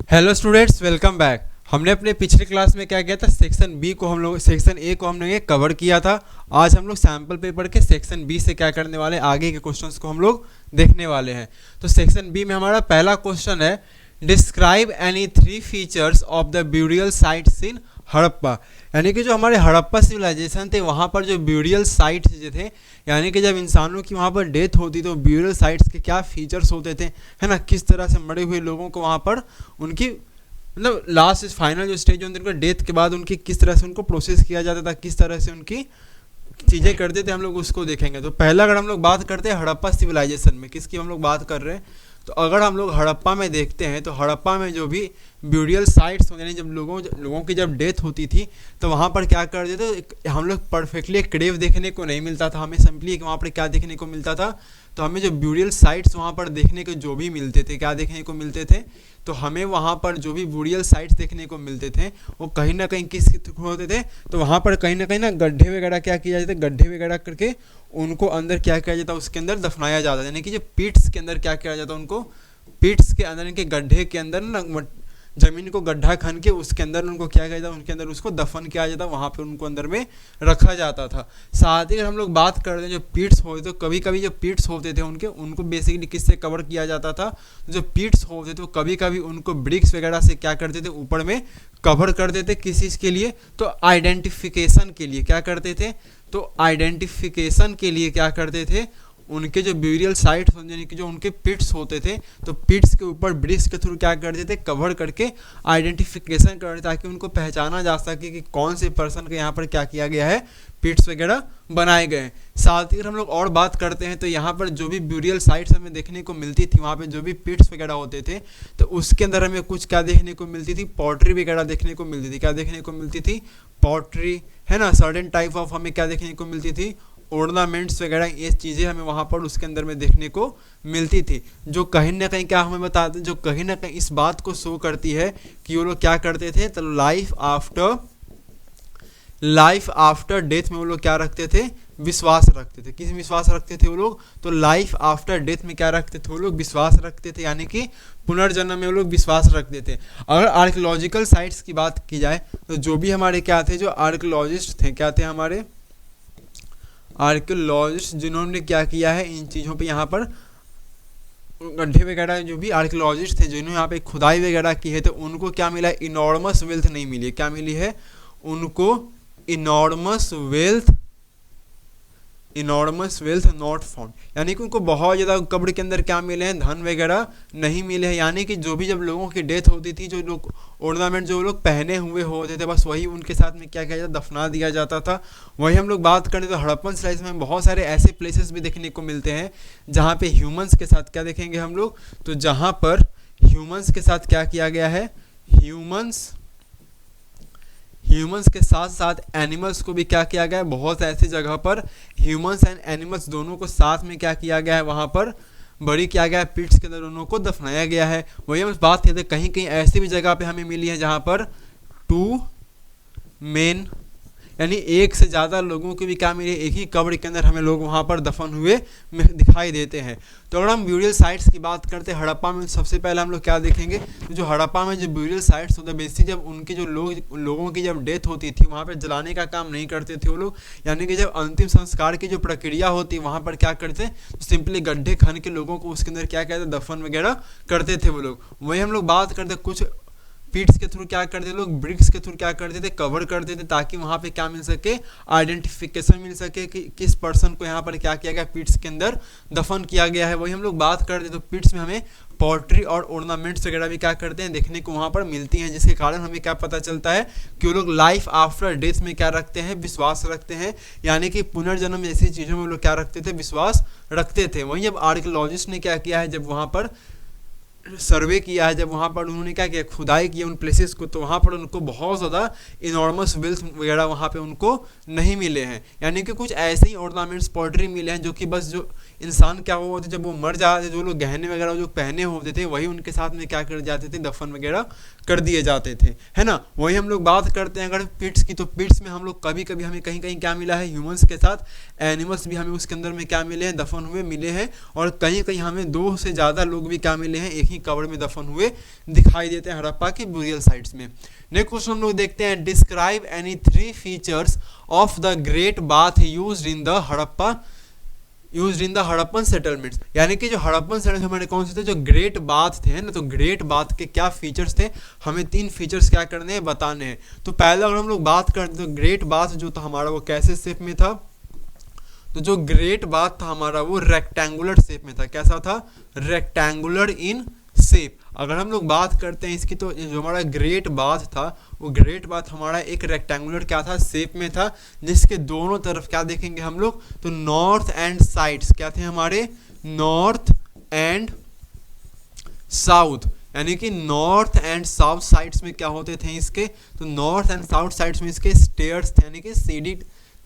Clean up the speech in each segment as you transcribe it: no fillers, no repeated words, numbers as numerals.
Hello students, welcome back. हमने अपने पिछले क्लास में क्या किया था, सेक्शन ए को हमने कवर किया था। आज हम लोग सैम्पल पेपर के सेक्शन बी से क्या करने वाले हैं, आगे के क्वेश्चंस को हम लोग देखने वाले हैं। तो सेक्शन बी में हमारा पहला क्वेश्चन है, describe any 3 features of the burial sites in Harappa. यानी कि जो हमारे हड़प्पा सिविलाइजेशन थे वहाँ पर जो ब्यूरियल साइट्स जो थे, यानी कि जब इंसानों की वहाँ पर डेथ होती तो ब्यूरियल साइट्स के क्या फीचर्स होते थे, है ना, किस तरह से मरे हुए लोगों को वहाँ पर उनकी मतलब लास्ट फाइनल जो स्टेज होती है उनका डेथ के बाद उनकी किस तरह से उनको प्रोसेस किया जाता था, किस तरह से उनकी चीज़ें करते थे, हम लोग उसको देखेंगे। तो पहला अगर हम लोग बात करते हैं हड़प्पा सिविलाइजेशन में, किसकी हम लोग बात कर रहे हैं, तो अगर हम लोग हड़प्पा में देखते हैं तो हड़प्पा में जो भी ब्यूरियल साइट्स यानी जब लोगों की जब डेथ होती थी तो वहाँ पर क्या करते थे, हम लोग परफेक्टली एक ग्रेव देखने को नहीं मिलता था, हमें सिंपली वहाँ पर क्या देखने को मिलता था, तो हमें जो ब्यूरियल साइट्स वहाँ पर देखने को जो भी मिलते थे, क्या देखने को मिलते थे, तो हमें वहाँ पर जो भी ब्यूरियल साइट्स देखने को मिलते थे वो कहीं ना कहीं किस होते थे, तो वहाँ पर कहीं ना गड्ढे वगैरह क्या किया जाता है, गड्ढे वगैरह करके उनको अंदर क्या किया जाता है, उसके अंदर दफनाया जाता है। यानी कि जो पिट्स के अंदर क्या किया जाता है, उनको पिट्स के अंदर इनके गड्ढे के अंदर ना जमीन को गड्ढा खन के उसके अंदर उनको क्या किया जाता, उनके अंदर उसको दफन किया जाता, वहाँ पे उनको अंदर में रखा जाता था। साथ ही अगर हम लोग बात करते हैं जो पिट्स होते तो कभी कभी जो पिट्स होते थे उनको बेसिकली किससे कवर किया जाता था, जो पिट्स होते थे कभी कभी उनको ब्रिक्स वगैरह से क्या करते थे, ऊपर में कवर कर देते। किस चीज़ के लिए, तो आइडेंटिफिकेशन के लिए क्या करते थे, तो आइडेंटिफिकेशन के लिए क्या करते थे, उनके जो ब्यूरियल साइट्स यानी कि जो उनके पिट्स होते थे तो पिट्स के ऊपर ब्रिक्स के थ्रू क्या करते थे, कवर करके आइडेंटिफिकेशन करते ताकि उनको पहचाना जा सके कि कौन से पर्सन के यहाँ पर क्या किया गया है, पिट्स वगैरह बनाए गए हैं। साथ ही हम लोग और बात करते हैं तो यहाँ पर जो भी ब्यूरियल साइट्स हमें देखने को मिलती थी, वहाँ पे जो भी पिट्स वगैरह होते थे तो उसके अंदर हमें कुछ क्या देखने को मिलती थी, पॉटरी वगैरह देखने को मिलती थी। क्या देखने को मिलती थी, पॉटरी, है ना, सर्टेन टाइप ऑफ हमें क्या देखने को मिलती थी, ऑर्नामेंट्स वगैरह, ये चीज़ें हमें वहाँ पर उसके अंदर में देखने को मिलती थी, जो कहीं ना कहीं क्या हमें बताते, जो कहीं ना कहीं इस बात को शो करती है कि वो लोग क्या करते थे, तो लाइफ आफ्टर डेथ में वो लोग क्या रखते थे, विश्वास रखते थे। किस विश्वास रखते थे वो लोग, तो लाइफ आफ्टर डेथ में क्या रखते थे वो लोग, विश्वास रखते थे, यानी कि पुनर्जन्म में वो लोग विश्वास रखते थे। अगर आर्कियोलॉजिकल साइट्स की बात की जाए तो जो भी हमारे क्या थे, जो आर्कियोलॉजिस्ट थे, क्या थे हमारे आर्कियोलॉजिस्ट, जिन्होंने क्या किया है इन चीज़ों पे यहाँ पर गड्ढे वगैरह, जो भी आर्कियोलॉजिस्ट थे जिन्होंने यहाँ पे खुदाई वगैरह की है तो उनको क्या मिला है, इनॉर्मस वेल्थ नहीं मिली है। क्या मिली है उनको, इनॉर्मस वेल्थ नॉट फाउंड, यानी कि उनको बहुत ज़्यादा कब्र के अंदर क्या मिले हैं, धन वगैरह नहीं मिले हैं। यानी कि जो भी जब लोगों की डेथ होती थी, जो लोग ऑर्नामेंट जो लोग पहने हुए होते थे बस वही उनके साथ में क्या किया जाता, दफना दिया जाता था। वही हम लोग बात करें तो हड़प्पन सिविलाइजेशन में बहुत सारे ऐसे प्लेसेस भी देखने को मिलते हैं जहाँ पे ह्यूमंस के साथ क्या देखेंगे हम लोग, तो जहाँ पर ह्यूमंस के साथ क्या किया गया है, ह्यूमंस के साथ साथ एनिमल्स को भी क्या किया गया है, बहुत ऐसी जगह पर ह्यूमंस एंड एनिमल्स दोनों को साथ में क्या किया गया है, वहाँ पर बड़ी किया गया है, पिट्स के अंदर दोनों को दफनाया गया है। वही हम बात करते हैं कहीं कहीं ऐसी भी जगह पे हमें मिली है जहाँ पर 2 मेन यानी एक से ज़्यादा लोगों की भी क्या मिली, एक ही कब्र के अंदर हमें लोग वहाँ पर दफन हुए दिखाई देते हैं। तो अगर हम ब्यूरियल साइट्स की बात करते हैं हड़प्पा में, सबसे पहले हम लोग क्या देखेंगे, तो जो हड़प्पा में जो ब्यूरियल साइट्स होते हैं बेसिकली जब उनके जो लोगों की जब डेथ होती थी वहाँ पर जलाने का काम नहीं करते थे वो लोग, यानी कि जब अंतिम संस्कार की जो प्रक्रिया होती वहाँ पर क्या करते, तो सिंपली गड्ढे खन के लोगों को उसके अंदर क्या कहते, दफन वगैरह करते थे वो लोग। वही हम लोग बात करते कुछ पिट्स के थ्रू क्या करते लोग, ब्रिक्स के थ्रू क्या करते थे, कवर करते थे ताकि वहाँ पे क्या मिल सके, आइडेंटिफिकेशन मिल सके कि किस पर्सन को यहाँ पर क्या किया गया, पिट्स के अंदर दफन किया गया है। वही हम लोग बात करते तो पिट्स में हमें पॉटरी और ऑर्नामेंट्स वगैरह भी क्या करते हैं, देखने को वहाँ पर मिलती हैं, जिसके कारण हमें क्या पता चलता है कि वो लोग लाइफ आफ्टर डेथ में क्या रखते हैं, विश्वास रखते हैं, यानी कि पुनर्जन्म जैसी चीज़ों में लोग क्या रखते थे, विश्वास रखते थे। वहीं जब आर्कियोलॉजिस्ट ने क्या किया है, जब वहाँ पर सर्वे किया है, जब वहाँ पर उन्होंने क्या किया, खुदाई की उन प्लेसेस को, तो वहाँ पर उनको बहुत ज़्यादा इनॉर्मस वेल्थ वगैरह वहाँ पे उनको नहीं मिले हैं। यानी कि कुछ ऐसे ही ऑर्नामेंट्स पॉटरी मिले हैं जो कि बस जो इंसान क्या हुआ होते जब वो मर जाते, जो लोग गहने वगैरह जो पहने होते थे वही उनके साथ में क्या कर जाते थे, दफन वगैरह कर दिए जाते थे, है ना। वही हम लोग बात करते हैं अगर पिट्स की, तो पिट्स में हम लोग कभी कभी हमें कहीं कहीं क्या मिला है, ह्यूमंस के साथ एनिमल्स भी हमें उसके अंदर में क्या मिले हैं, दफन हुए मिले हैं, और कहीं कहीं हमें 2 से ज़्यादा लोग भी क्या मिले हैं, एक ही ही कब्र में दफन हुए दिखाई देते हैं हड़प्पा के बुरियल साइट्स में। नेक्स्ट क्वेश्चन हम लोग देखते हैं, describe any 3 features of the great bath used in the Harappan settlements. यानी कि जो हड़प्पन सेटलमेंट हमारे कौन से थे, जो ग्रेट बाथ थे ना, तो ग्रेट बाथ के क्या फीचर्स थे, हमें 3 फीचर्स क्या करने हैं, बताने हैं। तो पहले अगर हम लोग बात करते तो ग्रेट बाथ जो था हमारा वो कैसे शेप में था, तो जो ग्रेट बाथ था हमारा वो रेक्टेंगुलर शेप में था। कैसा था, रेक्टेंगुलर इन शेप। अगर हम लोग बात करते हैं इसकी, तो जो हमारा ग्रेट बाथ था वो ग्रेट बाथ हमारा एक रेक्टेंगुलर क्या था, शेप में था, जिसके दोनों तरफ क्या देखेंगे हम लोग, तो नॉर्थ एंड साइड्स क्या थे हमारे, नॉर्थ एंड साउथ, यानी कि नॉर्थ एंड साउथ साइड्स में क्या होते थे इसके, तो नॉर्थ एंड साउथ साइड्स में इसके स्टेयर्स थे, यानी कि सीढ़ी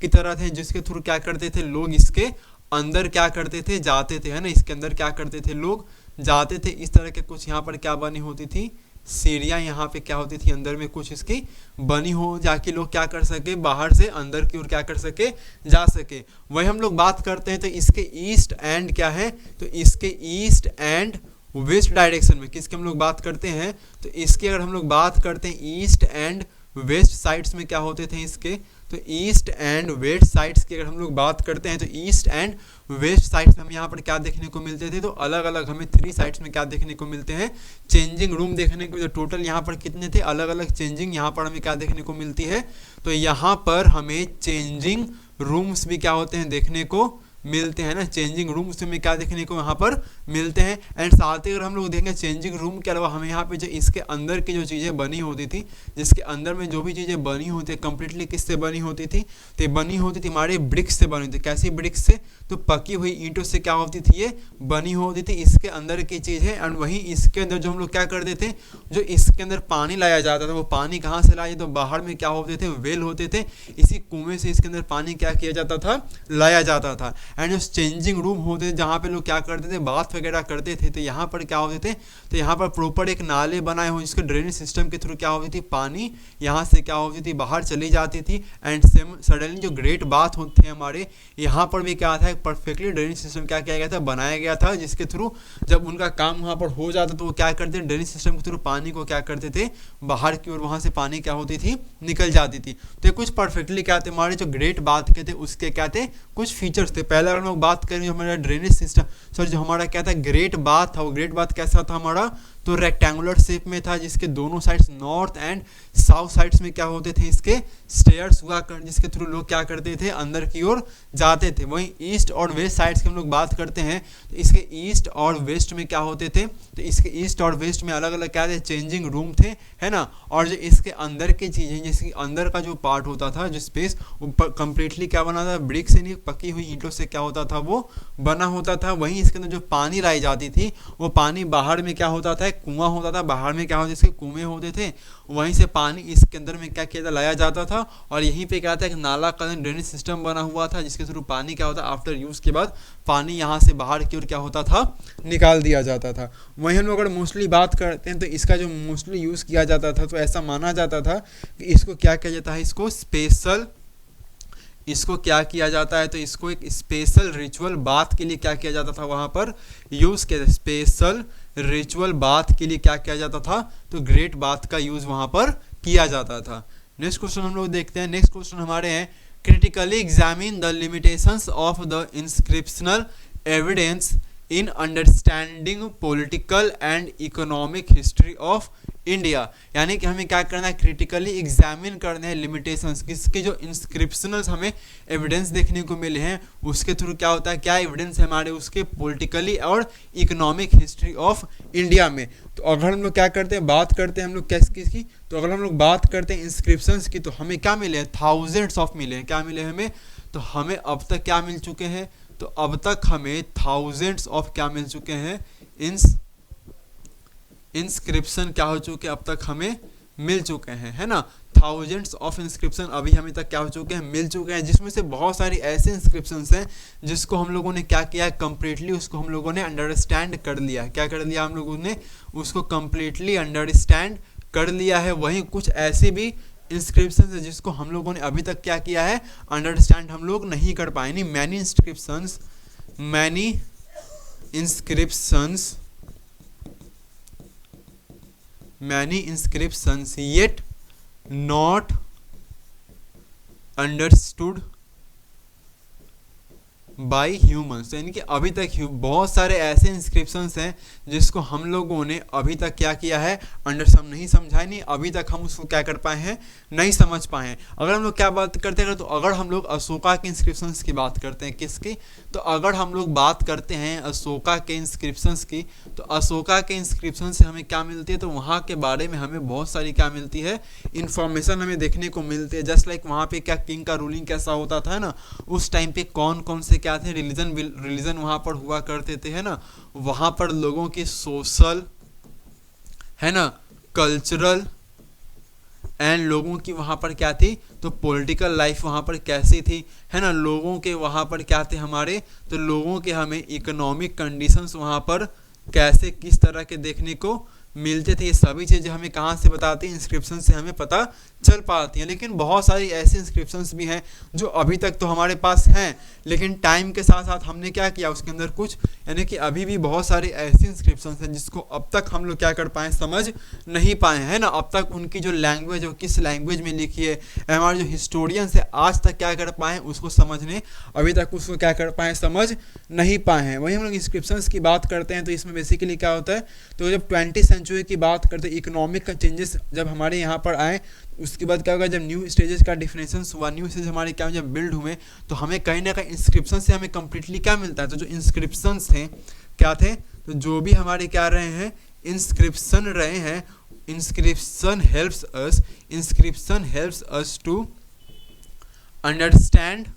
की तरह थे, जिसके थ्रू क्या करते थे लोग इसके अंदर क्या करते थे, जाते थे, है ना, इसके अंदर क्या करते थे लोग जाते थे। इस तरह के कुछ यहाँ पर क्या बनी होती थी, सीढ़ियाँ यहाँ पे क्या होती थी, अंदर में कुछ इसकी बनी हो, जाके लोग क्या कर सके, बाहर से अंदर की ओर क्या कर सके, जा सके। वही हम लोग बात करते हैं तो इसके ईस्ट एंड क्या है, तो इसके ईस्ट एंड वेस्ट डायरेक्शन में किसके हम लोग बात करते हैं, तो इसके अगर हम लोग बात करते हैं ईस्ट एंड वेस्ट साइड्स में क्या होते थे इसके, तो ईस्ट एंड वेस्ट साइड्स की अगर हम लोग बात करते हैं तो ईस्ट एंड वेस्ट साइड्स में हम यहाँ पर क्या देखने को मिलते थे, तो अलग अलग हमें 3 साइड्स में क्या देखने को मिलते हैं, चेंजिंग रूम देखने को। तो टोटल यहाँ पर कितने थे, अलग अलग चेंजिंग यहाँ पर हमें क्या देखने को मिलती है, तो यहाँ पर हमें चेंजिंग रूम्स भी क्या होते हैं देखने को मिलते हैं ना, चेंजिंग रूम उसमें क्या देखने को यहाँ पर मिलते हैं। एंड साथ ही अगर हम लोग देखेंगे चेंजिंग रूम के अलावा हमें यहाँ पे जो इसके अंदर की जो चीज़ें बनी होती थी, जिसके अंदर में जो भी चीज़ें बनी होती है कंप्लीटली किससे बनी होती थी, तो बनी होती थी हमारे ब्रिक्स से बनी होती थी। कैसी ब्रिक्स से, तो पकी हुई ईंटों से क्या होती थी, ये बनी होती थी इसके अंदर की चीज़ है। एंड वहीं इसके अंदर जो हम लोग क्या करते थे, जो इसके अंदर पानी लाया जाता था, वो पानी कहाँ से लाया, तो बाहर में क्या होते थे, वेल होते थे, इसी कुएं से इसके अंदर पानी क्या किया जाता था, लाया जाता था। एंड जो चेंजिंग रूम होते थे जहाँ पे लोग क्या करते थे, बाथ वगैरह करते थे, तो यहाँ पर क्या होते थे, तो यहाँ पर प्रॉपर एक नाले बनाए हुए जिसके ड्रेनेज सिस्टम के थ्रू क्या होती थी, पानी यहाँ से क्या होती थी, बाहर चली जाती थी। एंड सडनली जो ग्रेट बाथ होते हैं हमारे, यहाँ पर भी क्या था, एक परफेक्टली ड्रेनेज सिस्टम क्या किया गया था, बनाया गया था, जिसके थ्रू जब उनका काम वहाँ पर हो जाता तो वो क्या करते थे, ड्रेनेज सिस्टम के थ्रू पानी को क्या करते थे, बाहर की ओर वहाँ से पानी क्या होती थी, निकल जाती थी। तो ये कुछ परफेक्टली क्या थे, हमारे जो ग्रेट बाथ के थे उसके क्या थे, कुछ फीचर्स थे। पहले अगर हम लोग बात करें जो हमारा ड्रेनेज सिस्टम, सॉरी जो हमारा क्या था ग्रेट बाथ था, वो ग्रेट बाथ कैसा था हमारा, तो रेक्टेंगुलर शेप में था, जिसके दोनों sides north and south sides में क्या होते थे, इसके स्टेयर्स हुआ कर, जिसके थ्रू लोग क्या करते थे, अंदर की ओर जाते थे। वहीं ईस्ट और वेस्ट साइड्स की हम लोग बात करते हैं तो इसके ईस्ट और वेस्ट में क्या होते थे, तो इसके ईस्ट और वेस्ट में अलग अलग क्या थे, चेंजिंग रूम थे, है ना। और जो इसके अंदर की चीज़ें, जैसे अंदर का जो पार्ट होता था, जो स्पेस, वो कंप्लीटली क्या बना था, ब्रिक से नहीं, पकी हुई ईंटों से क्या होता था, वो बना होता था। वहीं इसके अंदर जो पानी लाई जाती थी, वो पानी बाहर में क्या होता था, कुआं होता था, बाहर में क्या होता था, इसके कुएं होते थे, वहीं से पानी इसके अंदर में क्या किया था, लाया जाता था। और यहीं पे क्या था, एक नाला का ड्रेनेज सिस्टम बना हुआ था, जिसके थ्रू पानी क्या होता, आफ्टर यूज के बाद पानी यहाँ से बाहर की ओर क्या होता था, निकाल दिया जाता था। वहीं हम लोग अगर मोस्टली बात करते हैं तो इसका जो मोस्टली यूज़ किया जाता था, तो ऐसा माना जाता था कि इसको क्या किया जाता है, इसको क्या किया जाता है, तो इसको एक स्पेशल रिचुअल बाथ के लिए क्या किया जाता था, वहाँ पर यूज़ किया, स्पेशल रिचुअल बाथ के लिए क्या किया जाता था, तो ग्रेट बाथ का यूज़ वहाँ पर किया जाता था। नेक्स्ट क्वेश्चन हम लोग देखते हैं। नेक्स्ट क्वेश्चन हमारे हैं, critically examine the limitations of the inscriptional evidence in understanding political and economic history of India. यानी कि हमें क्या करना है, क्रिटिकली एग्जामिन करना है लिमिटेशंस, किसके जो इंस्क्रिप्शनल्स हमें एविडेंस देखने को मिले हैं, उसके थ्रू क्या होता है, क्या एविडेंस है हमारे उसके पॉलिटिकली और इकोनॉमिक हिस्ट्री ऑफ इंडिया में। तो अगर हम लोग क्या करते हैं, बात करते हैं हम लोग किसकी, तो अगर हम लोग बात करते हैं इंस्क्रिप्शंस की, तो हमें क्या मिले हैं, थाउजेंड्स ऑफ मिले हैं। क्या मिले हमें, तो हमें अब तक क्या मिल चुके हैं, तो अब तक हमें थाउजेंड्स ऑफ क्या मिल चुके हैं, इंस्क्रिप्शन क्या हो चुके हैं, अब तक हमें मिल चुके हैं, है ना। थाउजेंड्स ऑफ इंस्क्रिप्शन अभी हमें तक क्या हो चुके हैं, मिल चुके हैं, जिसमें से बहुत सारी ऐसे इंस्क्रिप्शंस हैं जिसको हम लोगों ने क्या किया है, कंप्लीटली उसको हम लोगों ने अंडरस्टैंड कर लिया। क्या कर लिया हम लोगों ने, उसको कंप्लीटली अंडरस्टैंड कर लिया है। वहीं कुछ ऐसे भी इंस्क्रिप्शंस है जिसको हम लोगों ने अभी तक क्या किया है, अंडरस्टैंड हम लोग नहीं कर पाए। नहीं, many inscriptions many inscriptions yet not understood by humans, यानी कि अभी तक बहुत सारे ऐसे इंस्क्रिप्शंस हैं जिसको हम लोगों ने अभी तक क्या किया है, नहीं समझा नहीं, अभी तक हम उसको क्या कर पाए हैं, नहीं समझ पाए हैं। अगर हम लोग क्या बात करते हैं, तो अगर हम लोग अशोका के इंस्क्रिप्शंस की बात करते हैं, किसकी, तो अगर हम लोग बात करते हैं अशोका के इंस्क्रिप्शंस की, तो अशोका के इंस्क्रिप्शन से हमें क्या मिलती है, तो वहाँ के बारे में हमें बहुत सारी क्या मिलती है, इन्फॉर्मेशन हमें देखने को मिलती है। जस्ट लाइक वहाँ पे क्या किंग का रूलिंग कैसा होता था ना, उस टाइम पे कौन कौन से क्या थे रिलीजन वहाँ पर हुआ करते थे, है ना, वहाँ पर लोगों की सोशल, है ना, कल्चरल एंड लोगों की वहाँ पर क्या थी, तो पॉलिटिकल लाइफ वहाँ पर कैसी थी, है ना, लोगों के वहाँ पर क्या थे हमारे, तो लोगों के हमें इकोनॉमिक कंडीशंस वहाँ पर कैसे किस तरह के देखने को मिलते थे, ये सभी चीज़ें हमें कहाँ से बताती हैं, इंस्क्रिप्शन से हमें पता चल पाती हैं। लेकिन बहुत सारी ऐसे इंस्क्रिप्शंस भी हैं जो अभी तक तो हमारे पास हैं, लेकिन टाइम के साथ साथ हमने क्या किया, उसके अंदर कुछ, यानी कि अभी भी बहुत सारे ऐसे इंस्क्रिप्शंस हैं जिसको अब तक हम लोग क्या कर पाए, समझ नहीं पाए हैं, है ना। अब तक उनकी जो लैंग्वेज है, किस लैंग्वेज में लिखी है, हमारे जो हिस्टोरियंस है आज तक क्या कर पाए उसको समझने, अभी तक उसको क्या कर पाए, समझ नहीं पाए हैं। वही हम लोग इंस्क्रिप्शंस की बात करते हैं, तो इसमें बेसिकली क्या होता है, तो जब 20वीं सेंचुरी की बात करते हैं, इकोनॉमिक का चेंजेस जब हमारे यहाँ पर आए, उसके बाद क्या होगा, जब न्यू स्टेजेस का डिफरेंशन हुआ, न्यू स्टेज हमारे क्या जब बिल्ड हुए, तो हमें कहीं ना कहीं इंस्क्रिप्शन से हमें कम्प्लीटली क्या मिलता है, तो जो इंस्क्रिप्शंस थे क्या थे, तो जो भी हमारे क्या रहे हैं, इंस्क्रिप्शन रहे हैं, inscription helps us to understand,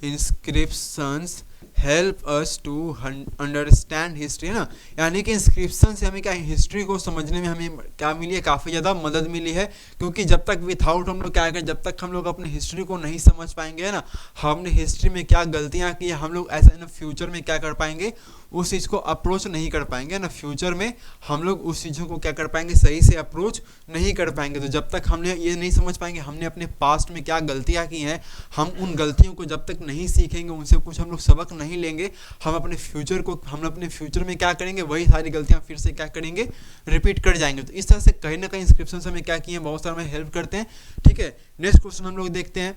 inscriptions help us to understand history, है ना, यानी कि इंस्क्रिप्शन से हमें क्या हिस्ट्री को समझने में हमें क्या मिली है, काफ़ी ज़्यादा मदद मिली है। क्योंकि जब तक विथआउट हम लोग क्या करें, जब तक हम लोग अपने हिस्ट्री को नहीं समझ पाएंगे, है ना, हमने हिस्ट्री में क्या गलतियाँ की, हम लोग ऐसा इन फ्यूचर में क्या कर पाएंगे, उस चीज़ को अप्रोच नहीं कर पाएंगे ना, फ्यूचर में हम लोग उस चीज़ों को क्या कर पाएंगे, सही से अप्रोच नहीं कर पाएंगे। तो जब तक हमने ये नहीं समझ पाएंगे हमने अपने पास्ट में क्या गलतियाँ की हैं, हम उन गलतियों को जब तक नहीं सीखेंगे, उनसे कुछ हम लोग सबक नहीं लेंगे, हम अपने फ्यूचर में क्या करेंगे, वही सारी गलतियाँ फिर से क्या करेंगे, रिपीट कर जाएंगे। तो इस तरह से कहीं ना कहीं इंस्क्रिप्शन हमें क्या किए हैं, बहुत सारा हमें हेल्प करते हैं। ठीक है, नेक्स्ट क्वेश्चन हम लोग देखते हैं।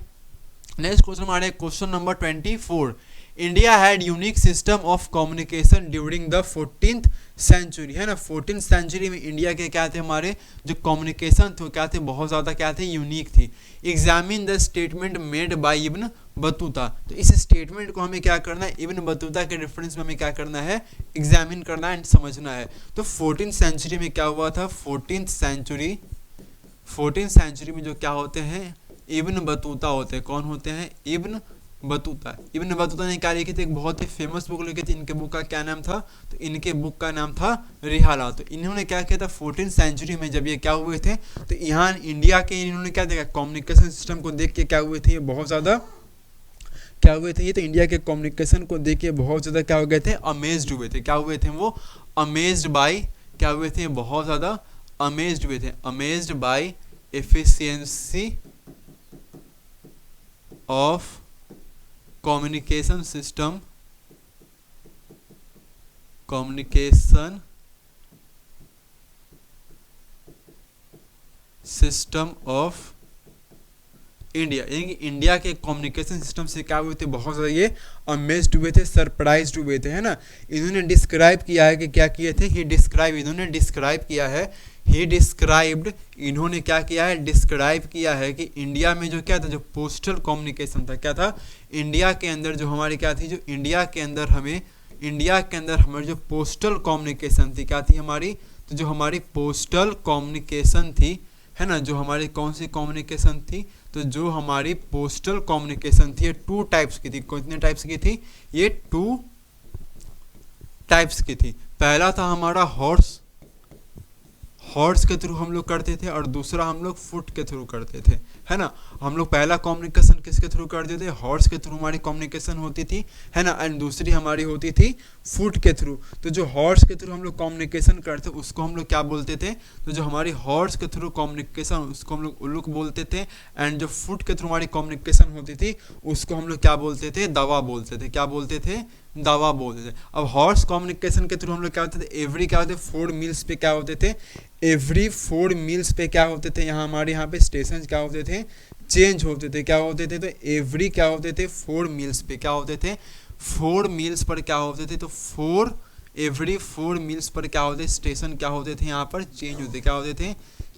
नेक्स्ट क्वेश्चन हमारे question number 24, India had unique system of communication during the 14th century, है ना, 14th सेंचुरी में इंडिया के क्या थे, हमारे जो कम्युनिकेशन थे क्या थे, बहुत ज़्यादा क्या थे, यूनिक थी। Examine the statement made by Ibn Battuta, तो इस स्टेटमेंट को हमें क्या करना है, इब्न बतूता के रेफरेंस में हमें क्या करना है, एग्जामिन करना है एंड समझना है। तो 14th सेंचुरी में क्या हुआ था, 14th सेंचुरी में जो क्या होते हैं, इब्न बतूता होते हैं। कौन होते हैं, इब्न बतूता। इब्न बतूता ने क्या लिखी थी, एक बहुत ही फेमस बुक लिखी थी। इनके बुक का क्या नाम था, तो इनके बुक का नाम था रिहाला। तो इन्होंने क्या किया था, 14th सेंचुरी में जब ये क्या हुए थे, तो यहाँ इंडिया के इन्होंने क्या देखा, कम्युनिकेशन सिस्टम को देख के क्या हुए थे, ये बहुत ज़्यादा क्या हुए थे, ये तो इंडिया के कम्युनिकेशन को देख के बहुत ज़्यादा क्या हो गए थे, अमेज्ड हुए थे। क्या हुए थे वो, अमेज्ड बाय, क्या हुए थे, बहुत ज़्यादा अमेज्ड हुए थे, amazed bye efficiency of communication system of India, यानी कि इंडिया के कम्युनिकेशन सिस्टम से क्या हुए थे, बहुत ज़्यादा ये अमेज्ड हुए थे, सरप्राइज्ड हुए थे, है ना। इन्होंने डिस्क्राइब किया है कि क्या किए थे, इन्होंने डिस्क्राइब किया है, इन्होंने क्या किया है, डिस्क्राइब किया है कि इंडिया में जो क्या था, जो पोस्टल कम्युनिकेशन था, क्या था, इंडिया के अंदर जो हमारी क्या थी, जो इंडिया के अंदर हमारी जो पोस्टल कम्युनिकेशन थी, क्या थी हमारी, तो जो हमारी पोस्टल कम्युनिकेशन थी, है ना, जो हमारी कौन सी कम्युनिकेशन थी, तो जो हमारी पोस्टल कम्युनिकेशन थी, ये 2 टाइप्स की थी। कितने टाइप्स की थी, ये 2 टाइप्स की थी। पहला था हमारा हॉर्स के थ्रू हम लोग करते थे, और दूसरा हम लोग फुट के थ्रू करते थे, है ना। हम लोग पहला कम्युनिकेशन किसके थ्रू करते थे, हॉर्स के थ्रू हमारी कम्युनिकेशन होती थी, है ना, एंड दूसरी हमारी होती थी फुट के थ्रू। तो जो हॉर्स के थ्रू हम लोग कम्युनिकेशन करते उसको हम लोग क्या बोलते थे, तो जो हमारी हॉर्स के थ्रू कम्युनिकेशन उसको हम लोग उल्लुक बोलते थे, एंड जो फुट के थ्रू हमारी कम्युनिकेशन होती थी उसको हम लोग क्या बोलते थे, दवा बोलते थे। क्या बोलते थे, दवा बोलते थे। अब हॉर्स कम्युनिकेशन के थ्रू हम लोग क्या होते थे, एवरी क्या होते 4 मील्स पे क्या होते थे, एवरी 4 मील्स पे क्या होते थे, यहाँ हमारे यहाँ पे स्टेशन क्या होते थे, चेंज होते थे, क्या होते थे, तो एवरी क्या होते थे 4 मील्स पे क्या होते थे, 4 मील्स पर क्या होते थे, तो एवरी 4 मील्स पर क्या होते, स्टेशन क्या होते थे, यहाँ पर चेंज होते, क्या होते थे,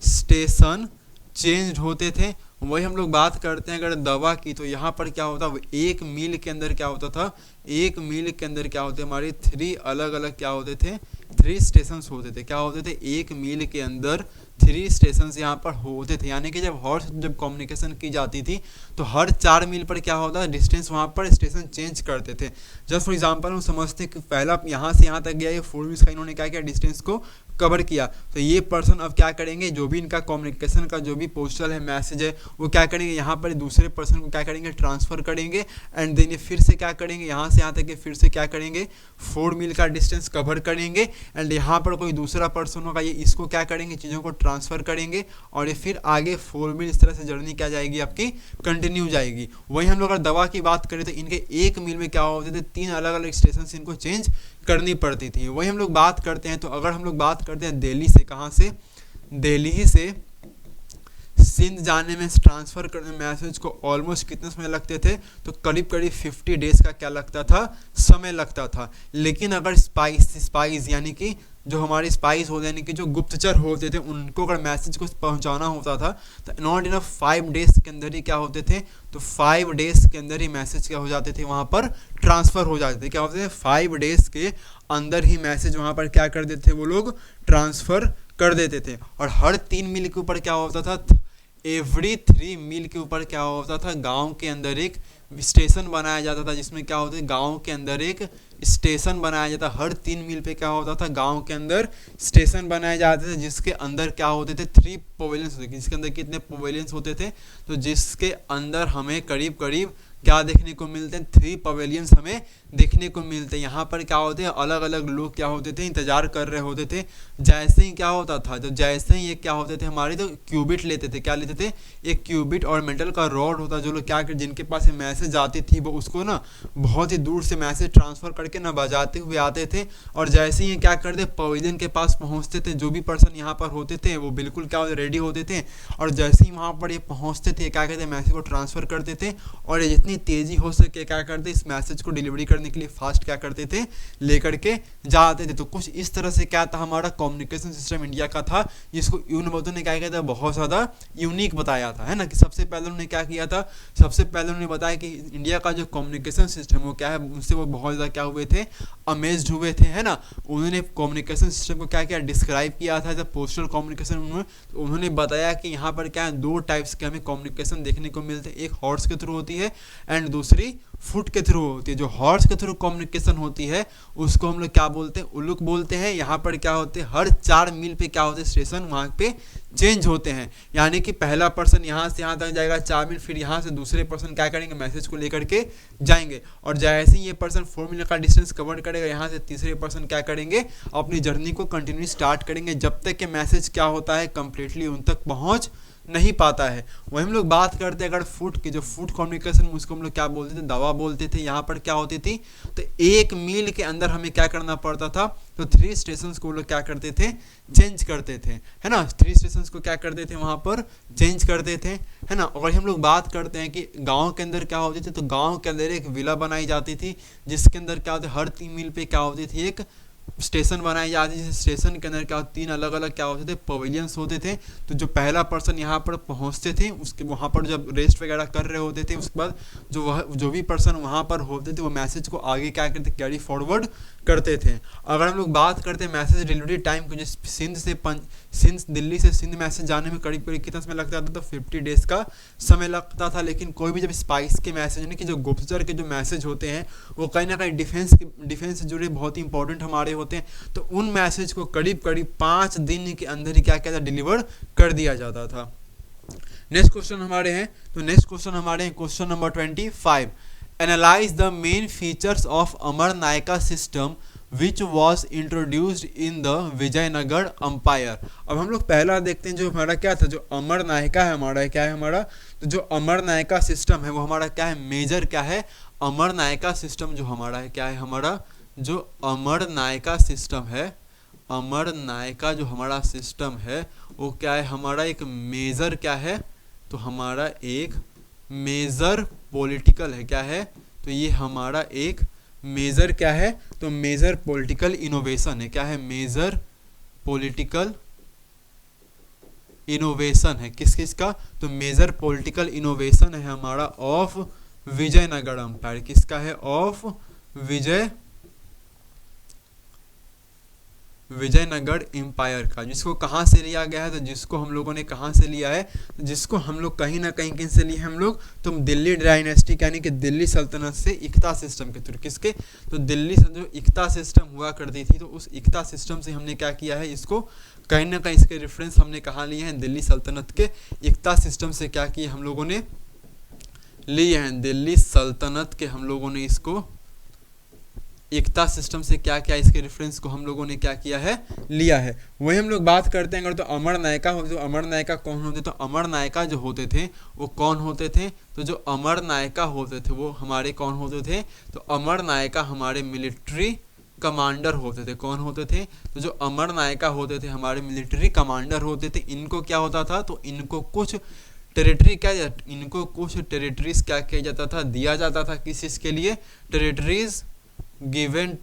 स्टेशन चेंज होते थे। वही हम लोग बात करते हैं अगर दवा की, तो यहाँ पर क्या होता, एक मील के अंदर क्या होता था, एक मील के अंदर क्या होते, हमारे 3 अलग अलग क्या होते थे, 3 स्टेशन होते थे, क्या होते थे, एक मील के अंदर 3 स्टेशन यहाँ पर होते थे। यानी कि जब हॉर्स जब कम्युनिकेशन की जाती थी तो हर 4 मील पर क्या होता है, डिस्टेंस वहाँ पर स्टेशन चेंज करते थे। जस्ट फॉर एग्जांपल हम समझते हैं कि पहला यहाँ से यहाँ तक गया, ये 4 मील्स का इन्होंने क्या किया, डिस्टेंस को कवर किया, तो ये पर्सन अब क्या करेंगे, जो भी इनका कम्युनिकेशन का जो भी पोस्टल है, मैसेज है, वो क्या करेंगे, यहाँ पर दूसरे पर्सन को क्या करेंगे, ट्रांसफ़र करेंगे, एंड देन ये फिर से क्या करेंगे, यहाँ से यहाँ तक फिर से क्या करेंगे, 4 मील का डिस्टेंस कवर करेंगे, एंड यहाँ पर कोई दूसरा पर्सन होगा, ये इसको क्या करेंगे, चीज़ों को ट्रांसफ़र करेंगे, और ये फिर आगे 4 मील इस तरह से जर्नी क्या जाएगी, आपकी कंटिन्यू जाएगी। वही हम लोग अगर दवा की बात करें तो इनके एक मील में क्या होते थे, 3 अलग अलग स्टेशन इनको चेंज करनी पड़ती थी। वही हम लोग बात करते हैं, तो अगर हम लोग बात करते हैं दिल्ली से, कहाँ से, दिल्ली से सिंध जाने में, ट्रांसफ़र करने में मैसेज को ऑलमोस्ट कितने समय लगते थे, तो करीब करीब 50 डेज़ का क्या लगता था, समय लगता था। लेकिन अगर स्पाइस यानी कि जो हमारे स्पाइस होते हैं, यानी कि जो गुप्तचर होते थे, उनको अगर मैसेज को पहुंचाना होता था तो नॉट इनफ 5 डेज़ के अंदर ही क्या होते थे, तो 5 डेज़ के अंदर ही मैसेज क्या हो जाते थे, वहाँ पर ट्रांसफ़र हो जाते थे, क्या होते थे, 5 डेज़ के अंदर ही मैसेज वहाँ पर क्या कर देते थे, वो लोग ट्रांसफ़र कर देते थे। और हर 3 मील के ऊपर क्या होता था, एवरी 3 मील के ऊपर क्या होता था, गांव के अंदर एक स्टेशन बनाया जाता था, जिसमें क्या होता है, गांव के अंदर एक स्टेशन बनाया जाता। हर 3 मील पे क्या होता था, गांव के अंदर स्टेशन बनाए जाते थे, जिसके अंदर क्या होते थे, 3 पवेलियंस होते थे। जिसके अंदर कितने पवेलियंस होते थे, तो जिसके अंदर हमें करीब करीब क्या देखने को मिलते हैं, 3 पवेलियंस हमें देखने को मिलते हैं। यहाँ पर क्या होते हैं, अलग अलग लोग क्या होते थे, इंतजार कर रहे होते थे। जैसे ही क्या होता था, तो जैसे ही ये क्या होते थे, हमारे तो क्यूबिट लेते थे, क्या लेते थे, एक क्यूबिट और मेटल का रॉड होता, जो लोग क्या कर, जिनके पास मैसेज आती थी, वो उसको ना बहुत ही दूर से मैसेज ट्रांसफ़र करके ना बजाते हुए आते थे। और जैसे ही क्या करते, पवेलियन के पास पहुँचते थे, जो भी पर्सन यहाँ पर होते थे वो बिल्कुल क्या रेडी होते थे, और जैसे ही वहाँ पर ये पहुँचते थे, क्या कहते, मैसेज को ट्रांसफ़र करते थे, और ये जितनी तेज़ी हो सके क्या करते, इस मैसेज को डिलीवरी करने के लिए फास्ट क्या करते थे, लेकर के जाते थे। तो कुछ इस तरह से क्या था, हमारा कम्युनिकेशन सिस्टम इंडिया का था, जिसको यूनिवर्सिटी ने क्या किया था, बहुत ज़्यादा यूनिक बताया था, है ना। कि सबसे पहले उन्होंने क्या किया था, सबसे पहले उन्होंने बताया कि इंडिया का जो कम्युनिकेशन सिस्टम वो क्या है, उनसे वो बहुत ज़्यादा क्या हुए थे, अमेज्ड हुए थे, है ना। उन्होंने कम्युनिकेशन सिस्टम को क्या किया, डिस्क्राइब किया था, जब पोस्टल कम्युनिकेशन उन्होंने बताया कि यहाँ पर क्या है, 2 टाइप्स के हमें कम्युनिकेशन देखने को मिलते हैं, एक हॉर्स के थ्रू होती है एंड दूसरी फुट के थ्रू होती है। जो हॉर्स के थ्रू कम्युनिकेशन होती है उसको हम लोग क्या बोलते हैं, उलुक बोलते हैं। यहाँ पर क्या होते हैं, हर 4 मील पे क्या होते हैं, स्टेशन वहाँ पे चेंज होते हैं। यानी कि पहला पर्सन यहाँ से यहाँ तक जाएगा 4 मील, फिर यहाँ से दूसरे पर्सन क्या करेंगे, मैसेज को लेकर के जाएंगे, और जैसे ही ये पर्सन 4 मील का डिस्टेंस कवर करेगा, यहाँ से तीसरे पर्सन क्या करेंगे, अपनी जर्नी को कंटिन्यू स्टार्ट करेंगे, जब तक कि मैसेज क्या होता है, कंप्लीटली उन तक पहुँच नहीं पाता है। वही हम लोग बात करते हैं अगर फुट की, जो फुट कम्युनिकेशन उसको हम लोग क्या बोलते थे, दवा बोलते थे। यहाँ पर क्या होती थी, तो 1 मील के अंदर हमें क्या करना पड़ता था, तो 3 स्टेशन को लोग क्या करते थे, चेंज करते थे, है ना। 3 स्टेशन को क्या करते थे, वहाँ पर चेंज करते थे, है ना। और हम लोग बात करते हैं कि गाँव के अंदर क्या होती थी, तो गाँव के अंदर एक विला बनाई जाती थी, जिसके अंदर क्या होती, हर 3 मील पे क्या होती थी, एक स्टेशन बनाई जाती थी। स्टेशन के अंदर क्या 3 अलग अलग क्या होते थे, पवेलियंस होते थे। तो जो पहला पर्सन यहाँ पर पहुँचते थे, उसके वहाँ पर जब रेस्ट वगैरह कर रहे होते थे, उसके बाद जो भी पर्सन वहाँ पर होते थे वो मैसेज को आगे क्या करते, कैरी फॉरवर्ड करते थे। अगर हम लोग बात करते हैं मैसेज डिलीवरी टाइम को, जिस दिल्ली से सिंध मैसेज जाने में करीब करीब कितना समय लगता था, तो 50 डेज़ का समय लगता था। लेकिन कोई भी जब स्पाइस के मैसेज, यानी कि जो गुप्तचर के जो मैसेज होते हैं, वो कहीं ना कहीं डिफेंस से जुड़े बहुत ही इंपॉर्टेंट हमारे होते हैं, तो उन मैसेज को करीब करीब 5 दिन के अंदर ही क्या था, डिलीवर कर दिया जाता था। नेक्स्ट क्वेश्चन हमारे हैं, तो नेक्स्ट क्वेश्चन हमारे हैं question number 25। Analyse the main features of Amara Nayaka system which was introduced in the Vijayanagara empire. अब हम लोग पहला देखते हैं, जो हमारा क्या था, जो अमर नायका है हमारा, क्या है हमारा, तो जो अमर नायका सिस्टम है वो हमारा क्या है, मेजर क्या है, अमर नायका सिस्टम जो हमारा है, क्या है हमारा जो अमर नायका सिस्टम है, अमर नायका जो हमारा सिस्टम है वो क्या है हमारा एक मेजर क्या है, तो हमारा एक मेजर पॉलिटिकल है, क्या है, तो ये हमारा एक मेजर क्या है, तो मेजर पॉलिटिकल इनोवेशन है, क्या है, मेजर पॉलिटिकल इनोवेशन है, किस किस का, तो मेजर पॉलिटिकल इनोवेशन है हमारा ऑफ विजयनगर एम्पायर, किसका है, ऑफ विजयनगर एम्पायर का, जिसको कहाँ से लिया गया है, तो जिसको हम लोगों ने कहाँ से लिया है, तो जिसको हम लोग कहीं ना कहीं किन से लिए हम लोग, तो दिल्ली डायनेस्टी यानी कि दिल्ली सल्तनत से इक्ता सिस्टम के थ्रू, किसके, तो दिल्ली से जो इक्ता सिस्टम हुआ करती थी, तो उस इक्ता सिस्टम से हमने क्या किया है, इसको कहीं ना कहीं इसके रेफरेंस हमने कहाँ लिए हैं, दिल्ली सल्तनत के इक्ता सिस्टम से क्या किए हम लोगों ने लिए हैं, दिल्ली सल्तनत के हम लोगों ने इसको एकता सिस्टम से क्या क्या इसके रेफरेंस को हम लोगों ने क्या किया है, लिया है। वही हम लोग बात करते हैं अगर तो अमर नायका हो, तो अमर नायका कौन होते, तो अमर नायका जो होते थे वो कौन होते थे, तो जो अमर नायका होते थे वो हमारे कौन होते थे, तो अमर नायका हमारे मिलिट्री कमांडर होते थे, कौन होते थे, तो जो अमर नायका होते थे हमारे मिलिट्री कमांडर होते थे। इनको क्या होता था, तो इनको कुछ टेरिटरी क्या, इनको कुछ टेरिटरीज क्या किया जाता था, दिया जाता था, किस चीज के लिए, टेरिटरीज गिवन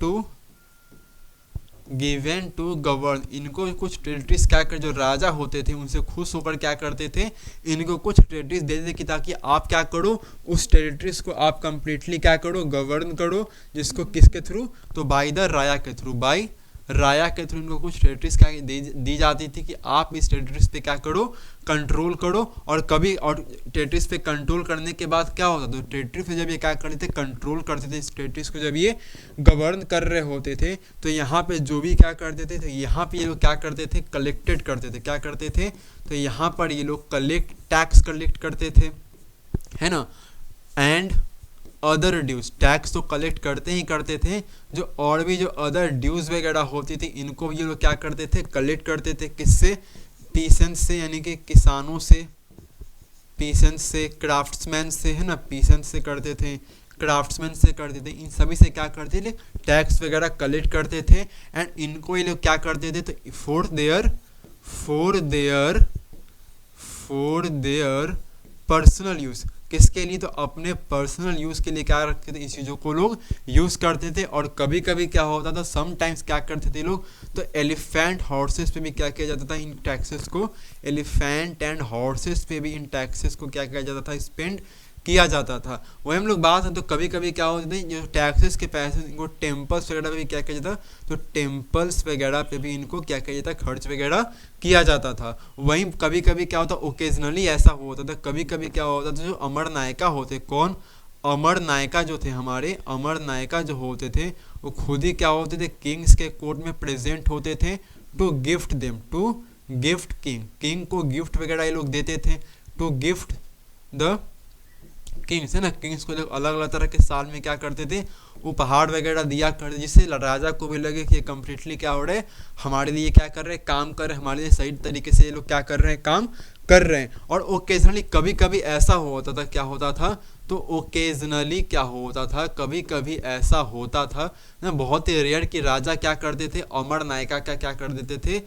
टू गवर्न, इनको कुछ टेरिटरीज क्या कर, जो राजा होते थे उनसे खुश होकर क्या करते थे, इनको कुछ टेरिटरीज दे देते कि ताकि आप क्या करो, उस टेरिटरीज को आप कंप्लीटली क्या करो, गवर्न करो, जिसको किसके थ्रू, तो बाय द राया के थ्रू, बाय राया के थ्रू इनको कुछ टेरिटरीज क्या दी जाती थी कि आप इस टेरिटरीज पे क्या करो, कंट्रोल करो। और कभी और टेरिटरीज पे कंट्रोल करने के बाद क्या होता, तो टेरिटरी पे जब ये क्या करते थे, कंट्रोल करते थे, इस टेरिटरीज को जब ये गवर्न कर रहे होते थे, तो यहाँ पे जो भी क्या करते थे, तो यहाँ पे ये लोग क्या करते थे, कलेक्टेड करते थे, क्या करते थे, तो यहाँ पर ये लोग टैक्स कलेक्ट करते थे, है ना, एंड अदर ड्यूज, टैक्स तो कलेक्ट करते ही करते थे, जो और भी जो अदर ड्यूज वगैरह होती थी इनको ये लोग क्या करते थे, कलेक्ट करते थे, किससे, पीसेंट से, यानी कि किसानों से, पीसेंट से, क्राफ्ट्समैन से, है ना, पीसेंट से करते थे, क्राफ्ट्समैन से करते थे, इन सभी से क्या करते थे, टैक्स वगैरह कलेक्ट करते थे। एंड इनको ये लोग क्या करते थे, तो फॉर देयर पर्सनल यूज, किसके लिए, तो अपने पर्सनल यूज के लिए क्या रखते थे, इस चीज़ों को लोग यूज करते थे। और कभी कभी क्या होता था, समटाइम्स क्या करते थे लोग, तो एलिफेंट हॉर्सेस पे भी क्या किया जाता था, इन टैक्सेस को, एलिफेंट एंड हॉर्सेस पे भी इन टैक्सेस को क्या किया जाता था, स्पेंड किया जाता था। वही हम लोग बात है, तो कभी कभी क्या होता था, जो टैक्सेस के पैसे इनको टेम्पल्स वगैरह पे भी क्या किया जाता, तो टेम्पल्स वगैरह पे भी इनको क्या किया जाता, खर्च वगैरह किया जाता था। वहीं कभी कभी क्या होता, ओकेजनली ऐसा होता था, कभी कभी क्या होता था, जो अमर नायका होते, कौन, अमर नायका जो थे हमारे, अमर नायका जो होते थे वो खुद ही क्या होते थे, किंग्स के कोर्ट में प्रेजेंट होते थे, टू गिफ्ट किंग को गिफ्ट वगैरह ये लोग देते थे, टू गिफ्ट द किंग्स, है ना, किंग्स को लोग अलग अलग तरह के साल में क्या करते थे, उपहार वगैरह दिया करते, जिससे राजा को भी लगे कि ये कम्प्लीटली क्या हो रहे हैं, हमारे लिए क्या कर रहे हैं, काम कर रहे हैं, हमारे लिए सही तरीके से ये लोग क्या कर रहे हैं, काम कर रहे हैं। और ओकेजनली कभी कभी ऐसा होता था, क्या होता था, तो ओकेजनली क्या होता था, कभी कभी ऐसा होता था ना, बहुत ही रेयर कि राजा क्या करते थे, अमर नायका का क्या कर देते थे,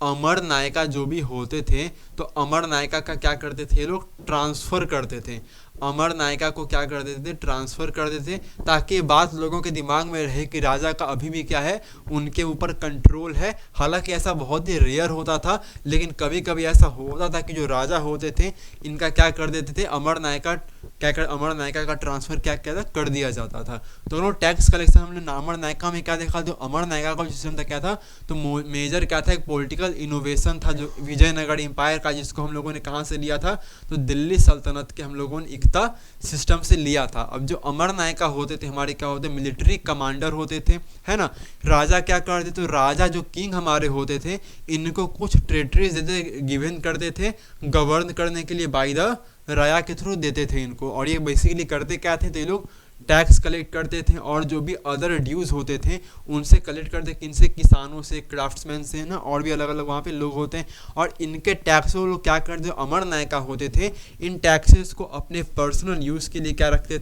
अमर नायका जो भी होते थे तो अमर नायका का क्या करते थे, ये लोग ट्रांसफ़र करते थे, अमर नायका को क्या कर देते थे, ट्रांसफ़र कर देते थे, ताकि बात लोगों के दिमाग में रहे कि राजा का अभी भी क्या है, उनके ऊपर कंट्रोल है। हालांकि ऐसा बहुत ही रेयर होता था, लेकिन कभी कभी ऐसा होता था कि जो राजा होते थे इनका क्या कर देते थे, अमर नायका का ट्रांसफ़र क्या क्या था, कर दिया जाता था। तो दोनों टैक्स कलेक्शन हमने अमर नायका में क्या देखा, जो अमर नायका का सिस्टम था क्या था, तो मेजर क्या था, एक पॉलिटिकल इनोवेशन था जो विजयनगर एम्पायर का, जिसको हम लोगों ने कहाँ से लिया था, तो दिल्ली सल्तनत के हम लोगों ने इक्ता सिस्टम से लिया था। अब जो अमर नायका होते थे हमारे क्या होते, मिलिट्री कमांडर होते थे, है ना, राजा क्या करते, तो राजा जो किंग हमारे होते थे इनको कुछ टेरिटरीज देते, गिवन करते थे गवर्न करने के लिए, बाय द राया के थ्रू देते थे इनको। और ये बेसिकली करते क्या थे, तो ये लोग टैक्स कलेक्ट करते थे और जो भी अदर ड्यूज होते थे उनसे कलेक्ट करते, किनसे, किसानों से, क्राफ्ट्समैन से ना, और भी अलग अलग वहाँ पे लोग होते हैं। और इनके टैक्स वो लोग क्या करते, अमर नायका होते थे, इन टैक्सेस को अपने पर्सनल यूज़ के लिए क्या रखते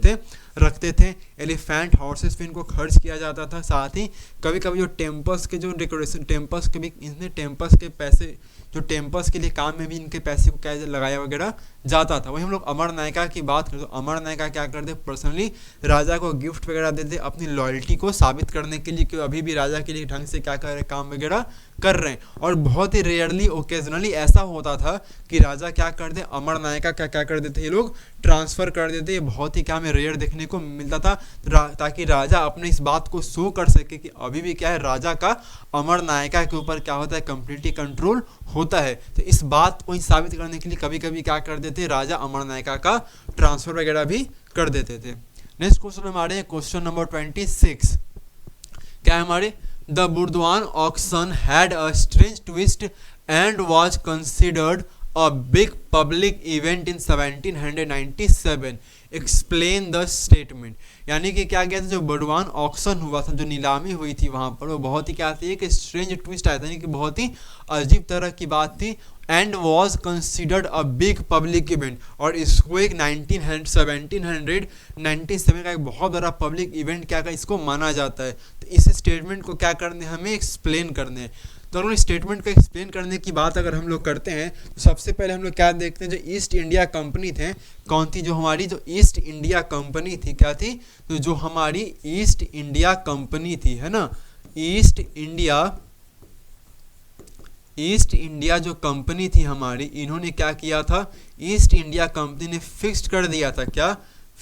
थे। एलिफेंट हॉर्सेस पे इनको खर्च किया जाता था। साथ ही कभी कभी जो टेम्पल्स के जो डेकोरेशन, टेम्पल्स के भी इनने टेम्पल्स के पैसे, जो टेम्पल्स के लिए काम में भी इनके पैसे को क्या लगाया वगैरह जाता था। वही हम लोग अमर नायका की बात करें तो अमर नायका क्या करते, पर्सनली राजा को गिफ्ट वगैरह देते अपनी लॉयल्टी को साबित करने के लिए कि अभी भी राजा के लिए ढंग से क्या कर रहे, काम वगैरह कर रहे हैं। और बहुत ही रेयरली, ओकेजनली ऐसा होता था कि राजा क्या करते, अमर नायका का क्या कर देते, ये लोग ट्रांसफ़र कर देते। ये बहुत ही क्या हमें रेयर देखने को मिलता था, ताकि राजा अपने इस बात को शो कर सके कि अभी भी क्या है, राजा का अमर नायका के ऊपर क्या होता है, कंप्लीटली कंट्रोल होता है। तो इस बात को ही साबित करने के लिए कभी कभी क्या कर देते, राजा अमर नायका का ट्रांसफ़र वगैरह भी कर देते थे। नेक्स्ट क्वेश्चन हमारे क्वेश्चन नंबर 26 क्या है हमारे, the Burdwan auction had a strange twist and was considered a big public event in 1797, explain the statement. यानी कि क्या गया था, जो बुर्दवान ऑक्शन हुआ था, जो नीलामी हुई थी वहाँ पर, वो बहुत ही क्या थी, एक स्ट्रेंज ट्विस्ट आया था, यानी कि बहुत ही अजीब तरह की बात थी। And was considered a big public event, और इसको एक 1797 का एक बहुत बड़ा पब्लिक इवेंट क्या का इसको माना जाता है। तो इस स्टेटमेंट को क्या करने, हमें एक्सप्लेन करने हैं। तो अगर स्टेटमेंट को एक्सप्लेन करने की बात अगर हम लोग करते हैं तो सबसे पहले हम लोग क्या देखते हैं, जो ईस्ट इंडिया कंपनी थे, कौन थी, जो हमारी जो ईस्ट इंडिया कंपनी थी, क्या थी, तो जो हमारी ईस्ट इंडिया कंपनी थी, है ना, ईस्ट इंडिया जो कंपनी थी हमारी, इन्होंने क्या किया था, ईस्ट इंडिया कंपनी ने फिक्स्ड कर दिया था, क्या,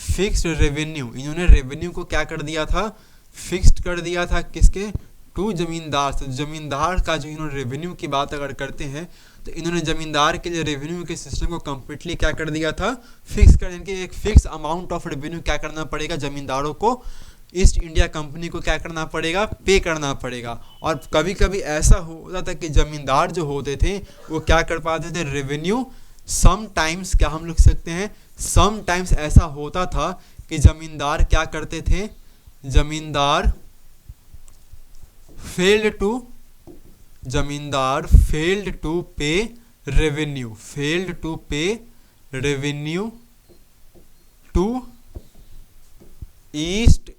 फिक्स्ड रेवेन्यू। इन्होंने रेवेन्यू को क्या कर दिया था, फिक्स्ड कर दिया था, किसके, टू जमींदार से। जमींदार का जो इन्होंने रेवेन्यू की बात अगर करते हैं तो इन्होंने जमींदार के लिए रेवेन्यू के सिस्टम को कम्प्लीटली क्या कर दिया था, फिक्स कर, इनके एक फिक्स अमाउंट ऑफ रेवेन्यू क्या करना पड़ेगा, जमींदारों को ईस्ट इंडिया कंपनी को क्या करना पड़ेगा, पे करना पड़ेगा। और कभी कभी ऐसा होता था कि जमींदार जो होते थे वो क्या कर पाते थे, रेवेन्यू, समटाइम्स क्या हम लिख सकते हैं, समटाइम्स ऐसा होता था कि जमींदार क्या करते थे, zamindar failed to pay revenue to East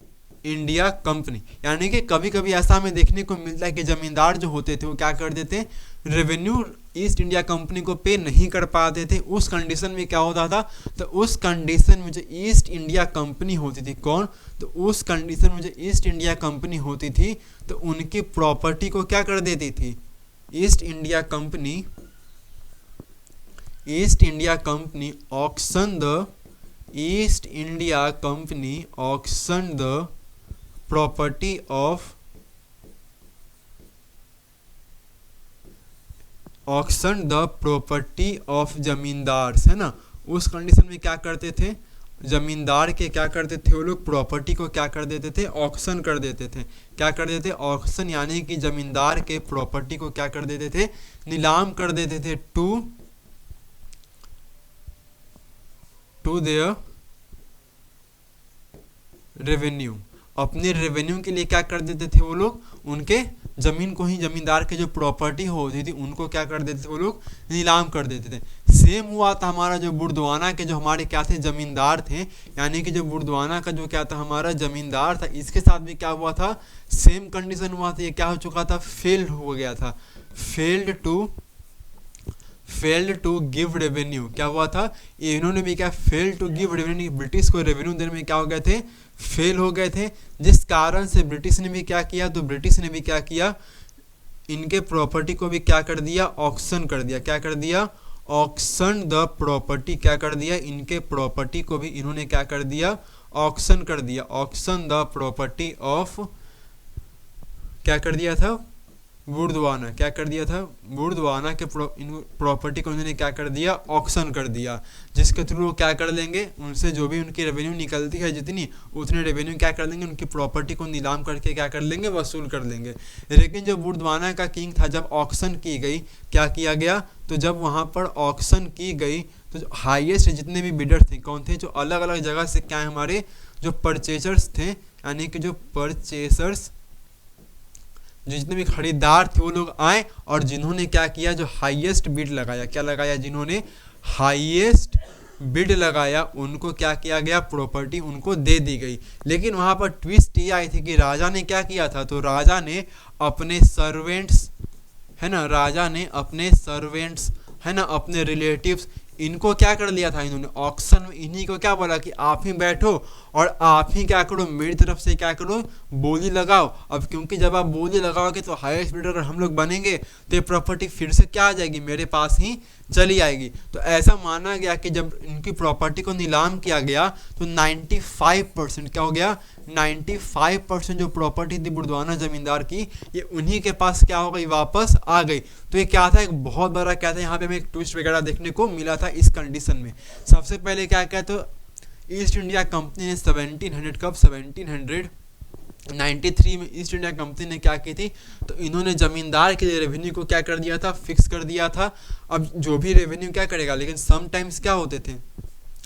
India Company. यानी कि कभी कभी ऐसा हमें देखने को मिलता है कि जमींदार जो होते थे वो क्या कर देते, रेवेन्यू ईस्ट इंडिया कंपनी को पे नहीं कर पाते थे। उस कंडीशन में क्या होता था, तो उस कंडीशन में जो ईस्ट इंडिया कंपनी होती थी, कौन, तो उस कंडीशन में जो ईस्ट इंडिया कंपनी होती थी तो उनकी प्रॉपर्टी को क्या कर देती थी, east India company auction the property of zamindars, है ना। उस कंडीशन में क्या करते थे, जमींदार के क्या करते थे, वो लोग प्रॉपर्टी को क्या कर देते थे, ऑक्शन कर देते थे। क्या कर देते थे, ऑक्शन, यानी कि जमींदार के प्रॉपर्टी को क्या कर देते थे, नीलाम कर देते थे, टू देयर रेवेन्यू, अपने रेवेन्यू के लिए क्या कर देते थे वो लोग, उनके जमीन को ही, जमींदार के जो प्रॉपर्टी होती थी उनको क्या कर देते थे वो लोग, नीलाम कर देते थे। सेम हुआ था हमारा जो बुर्दवाना के जो हमारे क्या थे, जमींदार थे, यानी कि जो बुर्दवाना का जो क्या था हमारा जमींदार था, इसके साथ भी क्या हुआ था, सेम कंडीशन हुआ था। ये क्या हो चुका था, फेल हो गया था, फेल्ड टू गिव रेवेन्यू। क्या हुआ था, इन्होंने भी क्या, fail to give revenue, British को रेवेन्यू देने में क्या हो गए थे, फेल हो गए थे। जिस कारण से ब्रिटिश ने भी क्या किया, तो ब्रिटिश ने भी क्या किया, इनके प्रॉपर्टी को भी क्या कर दिया, ऑक्शन कर दिया। क्या कर दिया, ऑक्शन द प्रॉपर्टी, क्या कर दिया, इनके प्रॉपर्टी को भी इन्होंने क्या कर दिया, ऑक्शन कर दिया। ऑक्शन द प्रॉपर्टी ऑफ, क्या कर दिया था, बुर्दवाना, क्या कर दिया था, बुर्दवाना के प्रॉपर्टी को उन्होंने क्या कर दिया, ऑक्शन कर दिया, जिसके थ्रू वो क्या कर लेंगे, उनसे जो भी उनकी रेवेन्यू निकलती है जितनी, उतने रेवेन्यू क्या कर लेंगे, उनकी प्रॉपर्टी को नीलाम करके क्या कर लेंगे, वसूल कर लेंगे। लेकिन जो बुर्दवाना का किंग था, जब ऑक्शन की गई, क्या किया गया, तो जब वहाँ पर ऑक्शन की गई तो हाईएस्ट जितने भी बिडर थे, कौन थे, जो अलग अलग जगह से क्या है हमारे, जो परचेजर्स थे, यानी कि जो परचेसर्स, जो जितने भी खरीदार थे वो लोग आए और जिन्होंने क्या किया, जो हाईएस्ट बिड लगाया, क्या लगाया, जिन्होंने हाईएस्ट बिड लगाया उनको क्या किया गया, प्रॉपर्टी उनको दे दी गई। लेकिन वहाँ पर ट्विस्ट ये आई थी कि राजा ने क्या किया था, तो राजा ने अपने सर्वेंट्स, है ना, राजा ने अपने सर्वेंट्स, है ना, अपने रिलेटिव्स, इनको क्या कर लिया था, इन्होंने ऑक्शन में इन्हीं को क्या बोला कि आप ही बैठो और आप ही क्या करो, मेरी तरफ से क्या करो, बोली लगाओ। अब क्योंकि जब आप बोली लगाओगे तो हाईएस्ट बिडर अगर हम लोग बनेंगे तो ये प्रॉपर्टी फिर से क्या आ जाएगी, मेरे पास ही चली आएगी। तो ऐसा माना गया कि जब इनकी प्रॉपर्टी को नीलाम किया गया तो 95% क्या हो गया, 95% जो प्रॉपर्टी थी बुर्दवाना जमींदार की, ये उन्हीं के पास क्या हो गई, वापस आ गई। तो ये क्या था, एक बहुत बड़ा क्या था, यहाँ पे हमें एक ट्विस्ट वगैरह देखने को मिला था इस कंडीशन में। सबसे पहले क्या क्या, तो ईस्ट इंडिया कंपनी ने 1700 कब, 1793 में ईस्ट इंडिया कंपनी ने क्या की थी, तो इन्होंने जमींदार के लिए रेवेन्यू को क्या कर दिया था, फिक्स कर दिया था। अब जो भी रेवेन्यू क्या करेगा, लेकिन समटाइम्स क्या होते थे,